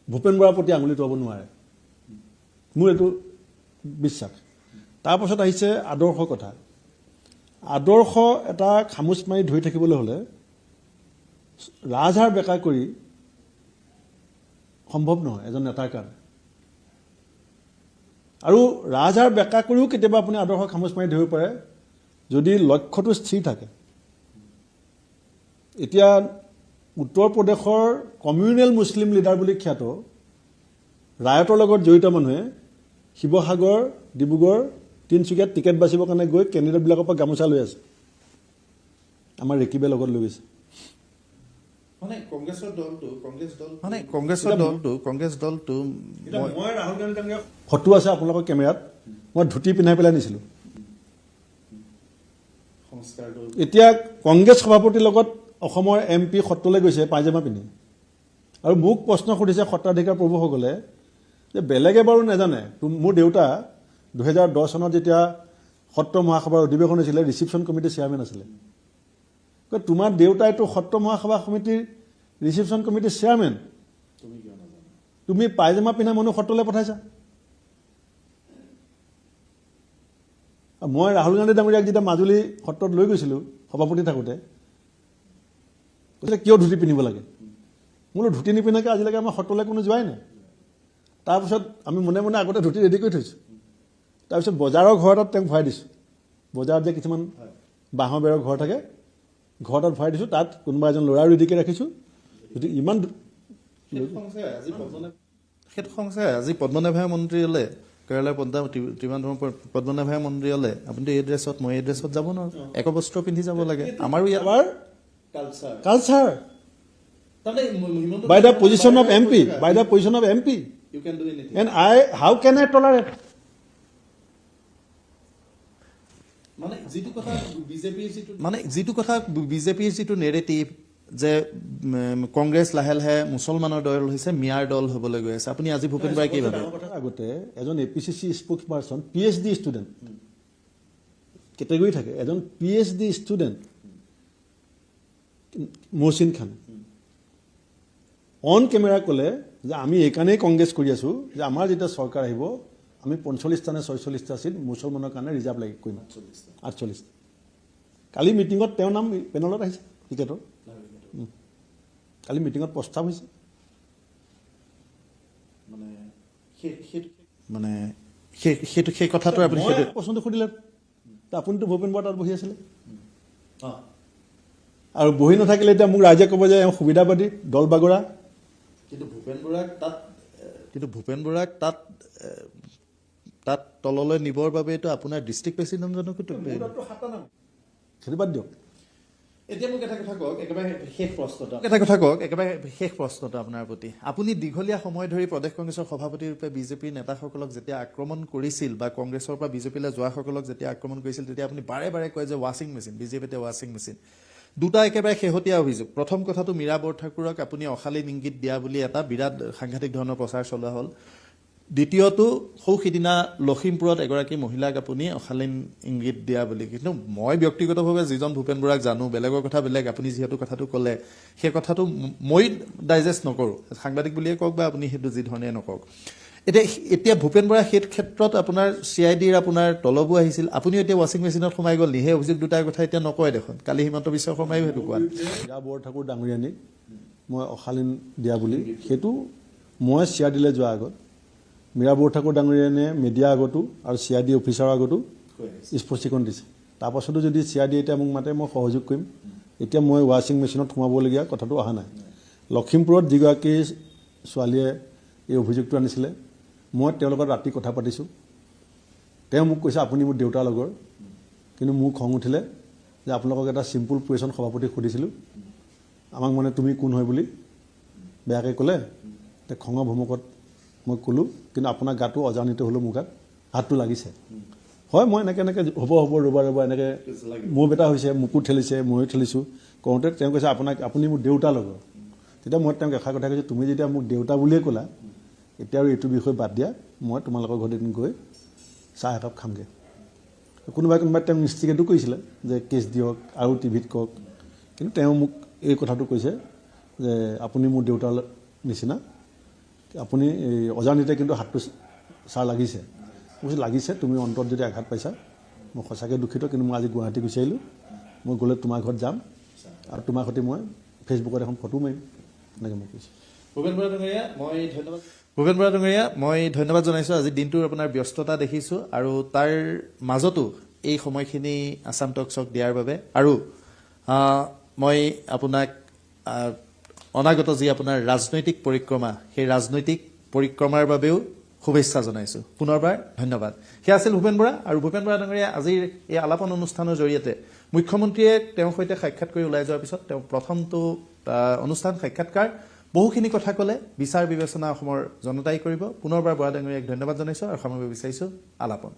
ভূপেন বৰাৰ প্ৰতি আঙুলি টুৱাব নোৱাৰে মোৰ এইটো বিশ্বাস তাৰপাছত আহিছে আদৰ্শ কথা আদৰ্শ এটা খামুচ মাৰি ধৰি থাকিবলৈ হ'লে ৰাজহাৰ বেকাৰ কৰি সম্ভৱ নহয় এজন নেতাৰ কাৰণে আৰু ৰাজহাৰ বেকা কৰিও কেতিয়াবা আপুনি আদৰ্শ খামুচ মাৰি ধৰিব পাৰে যদি লক্ষ্যটো স্থিৰ থাকে এতিয়া উত্তৰ প্ৰদেশৰ কমিউনেল মুছলিম লিডাৰ বুলি খ্যাত ৰায়তৰ লগত জড়িত মানুহে শিৱসাগৰ, ডিব্ৰুগড়, তিনিচুকীয়াত টিকেট বাচিবৰ কাৰণে গৈ কেণ্ডিডেটবিলাকৰ পৰা গামোচা লৈ আছে। আমাৰ ৰেকিবে লগত লৈ গৈছে। মানে কংগ্ৰেছ দলটো মই ৰাহুল গান্ধী ফটো আছে আপোনালোকৰ কেমেৰাত, মই ধুতি পিন্ধাই পেলাই নিছিলোঁ। এতিয়া কংগ্ৰেছ সভাপতিৰ লগত অসমৰ MP সত্ৰলৈ গৈছে পায়জামা পিন্ধি, আৰু মোক প্ৰশ্ন সুধিছে সত্ৰাধিকাৰ প্ৰভুসকলে যে বেলেগে বাৰু নাজানে, মোৰ দেউতা 2010 চনত যেতিয়া সত্ৰ মহাসভাৰ অধিৱেশন হৈছিলে ৰিচিপশ্যন কমিটিৰ চেয়াৰমেন আছিলে। তোমাৰ দেউতাইতো সত্ৰ মহাসভা সমিতিৰ ৰিচিপশ্যন কমিটিৰ চেয়াৰমেন, তুমি পায়জামা পিন্ধা মানুহ সত্ৰলৈ পঠাইছা। মই ৰাহুল গান্ধী ডাঙৰীয়াক যেতিয়া মাজুলী সত্ৰত লৈ গৈছিলোঁ সভাপতি থাকোঁতে, কৈছিলে কিয় ধুতি পিন্ধিব লাগে? মোলো ধুতি নিপিন্ধাকৈ আজিলৈকে আমাৰ সত্ৰলৈ কোনো যোৱাই নাই। তাৰপিছত আমি মনে মনে আগতে ধুতি ৰেডি কৰি থৈছোঁ। তাৰপিছত বজাৰৰ ঘৰ এটাত তেওঁক ভৰাই দিছোঁ। বজাৰত যে কিছুমান বাঁহৰ বেৰৰ ঘৰ থাকে, ঘৰ এটাত ভৰাই দিছোঁ। তাত কোনোবা এজন ল'ৰা ৰেডিকৈ ৰাখিছোঁ। গতিকে ইমান সেইটো সংস্থাই আজি পদ্মনাভাই মন্দিৰলৈ, কেৰালাৰ ত্ৰিবান্ধৰ্ম পদ্মনাভাই মন্দিৰলৈ আপুনি এই ড্ৰেছত, মই এই ড্ৰেছত যাব নোৱাৰোঁ, একবস্ত্ৰ পিন্ধি যাব লাগে। আমাৰো ইয়াত culture by the position of MP, by the position of MP. You can do anything. And how can I tolerate? মানে যিটো কথা বিজেপিৰ যিটো নেৰেটিভ যে কংগ্ৰেছ লাহে লাহে মুছলমানৰ দল হৈছে, মিয়াৰ দল হ'বলৈ গৈ আছে, আপুনি আজি ভূপেন বৰাই কি ভাবে? আগতে এজন APCC spokes person PhD student category থাকে, এজন PhD student Mohsin Khan on camera ক'লে যে আমি এইকাৰণেই কংগ্ৰেছ কৰি আছোঁ যে আমাৰ যেতিয়া চৰকাৰ আহিব আমি 45টা নে 46টা চিট মুছলমানৰ কাৰণে ৰিজাৰ্ভ লাগি কৰিম, 48। কালি মিটিঙত তেওঁৰ নাম পেনেলত আহিছে টিকেটৰ। কালি মিটিঙত প্ৰস্তাৱ হৈছে। মানে সেই কথাটো আপুনি প্ৰশ্নটো সুধিলে, আপুনিতো ভূপেন বৰা তাত বহি আছিলে, আৰু বহি নাথাকিলে এতিয়া মোক ৰাইজে ক'ব যে এওঁ সুবিধাবাদী, দল বাগৰা। কিন্তু ভূপেন বৰাক তাত তললৈ নিবৰ বাবেতো আপোনাৰ ডিষ্ট্ৰিক্ট প্ৰেচিডেণ্টজনকো সেইটো বাদ দিয়ক। এতিয়া মোক এটা কথা কওক, একেবাৰে শেষ প্ৰশ্নটো আপোনাৰ প্ৰতি। আপুনি দীঘলীয়া সময় ধৰি প্ৰদেশ কংগ্ৰেছৰ সভাপতি ৰূপে বিজেপিৰ নেতাসকলক যেতিয়া আক্ৰমণ কৰিছিল বা কংগ্ৰেছৰ পৰা বিজেপিলৈ যোৱাসকলক যেতিয়া আক্ৰমণ কৰিছিল, তেতিয়া আপুনি বাৰে বাৰে কয় যে ৱাশ্বিং মেচিন, বিজেপিতে ৱাশ্বিং মেচিন। দুটা একেবাৰে শেহতীয়া অভিযোগ। প্ৰথম কথাটো মীৰা বৰঠাকুৰক আপুনি অশালীন ইংগিত দিয়া বুলি এটা বিৰাট সাংঘাতিক ধৰণৰ প্ৰচাৰ চলোৱা হ'ল। দ্বিতীয়টো সিদিনা লখিমপুৰত এগৰাকী মহিলাক আপুনি অশালীন ইংগিত দিয়া বুলি। কিন্তু মই ব্যক্তিগতভাৱে যিজন ভূপেন বৰাক জানো, বেলেগৰ কথা বেলেগ, আপুনি যিহেতু কথাটো ক'লে সেই কথাটো মই ডাইজেষ্ট নকৰোঁ, সাংবাদিক বুলিয়ে কওক বা আপুনি সেইটো যি ধৰণে নকওক। এতিয়া ভূপেন বৰা সেই ক্ষেত্ৰত আপোনাৰ CIDৰ আপোনাৰ তলবো আহিছিল, আপুনিও এতিয়া ৱাশ্বিং মেচিনত সোমাই গ'ল নি? সেই অভিযোগ দুটাৰ কথা এতিয়া নকয় দেখোন। কালি হিমন্ত বিশ্ব শৰ্মায়ো সেইটো কোৱা। মীৰা বৰঠাকুৰ ডাঙৰীয়ানীক মই অশালীন দিয়া বুলি, সেইটো মই CIDলৈ যোৱাৰ আগত মীৰা বৰঠাকুৰ ডাঙৰীয়ানীয়ে মিডিয়া আগতো আৰু CID অফিচাৰৰ আগতো স্পষ্টীকৰণ দিছে। তাৰপাছতো যদি CID এতিয়া মোক মাতে মই সহযোগ কৰিম। এতিয়া মই ৱাশ্বিং মেচিনত সোমাবলগীয়া কথাটো অহা নাই। লখিমপুৰত যিগৰাকী ছোৱালীয়ে এই অভিযোগটো আনিছিলে, মই তেওঁৰ লগত ৰাতি কথা পাতিছোঁ। তেওঁ মোক কৈছে আপুনি মোৰ দেউতাৰ লগৰ, কিন্তু মোৰ খং উঠিলে যে আপোনালোকক এটা চিম্পুল কুৱেশ্যন সভাপতিক সুধিছিলোঁ, আমাক মানে তুমি কোন হয় বুলি বেয়াকৈ ক'লে। এতিয়া খঙৰ ভমকত মই ক'লোঁ, কিন্তু আপোনাৰ গাটো অজানিত হ'লেও মোৰ গাত হাতটো লাগিছে। হয়, মই এনেকৈ হ'ব ৰ'বা এনেকৈ মোৰ বেটা হৈছে, মোকো ঠেলিছে, ময়ো ঠেলিছোঁ। কওঁতে তেওঁ কৈছে আপুনি মোৰ দেউতাৰ লগৰ। তেতিয়া মই তেওঁক এষাৰ কথা কৈছোঁ, তুমি যেতিয়া মোক দেউতা বুলিয়ে ক'লা, এতিয়া আৰু এইটো বিষয়ে বাদ দিয়া, মই তোমালোকৰ ঘৰত এদিন গৈ চাহ একাপ খামগৈ। কোনোবাই তেওঁক ইনষ্টিগেটো কৰিছিলে যে কেছ দিয়ক আৰু টিভিত কওক, কিন্তু তেওঁ মোক এই কথাটো কৈছে যে আপুনি মোৰ দেউতাৰ নিচিনা, আপুনি এই অজানিতে কিন্তু হাতটো চাৰ লাগিছে। কৈছোঁ লাগিছে, তুমি অন্তৰত যদি আঘাত পাইছা, মই সঁচাকৈ দুখিত, কিন্তু মই আজি গুৱাহাটী গুচি আহিলোঁ। মই গ'লে তোমাৰ ঘৰত যাম আৰু তোমাৰ সৈতে মই ফেচবুকত এখন ফটো মাৰিম, এনেকৈ মই কৈছোঁ। ভূপেন বৰা ডাঙৰীয়া, মই ধন্যবাদ জনাইছোঁ। আজি দিনটোৰ আপোনাৰ ব্যস্ততা দেখিছোঁ আৰু তাৰ মাজতো এই সময়খিনি আছাম টকছক দিয়াৰ বাবে। আৰু মই আপোনাক অনাগত যি আপোনাৰ ৰাজনৈতিক পৰিক্ৰমা সেই ৰাজনৈতিক পৰিক্ৰমাৰ বাবেও শুভেচ্ছা জনাইছো পুনৰবাৰ ধন্যবাদ সেয়া আছিল ভূপেন বৰা আৰু ভূপেন বৰা ডাঙৰীয়া আজিৰ এই আলাপন অনুষ্ঠানৰ জৰিয়তে মুখ্যমন্ত্ৰীয়ে তেওঁৰ সৈতে সাক্ষাৎ কৰি ওলাই যোৱাৰ পিছত তেওঁ প্ৰথমটো অনুষ্ঠান সাক্ষাৎকাৰ বহুখিনি কথা ক'লে বিচাৰ বিবেচনা অসমৰ জনতাই কৰিব পুনৰবাৰ বৰা ডাঙৰীয়াক ধন্যবাদ জনাইছো আৰু সামৰিব বিচাৰিছো আলাপন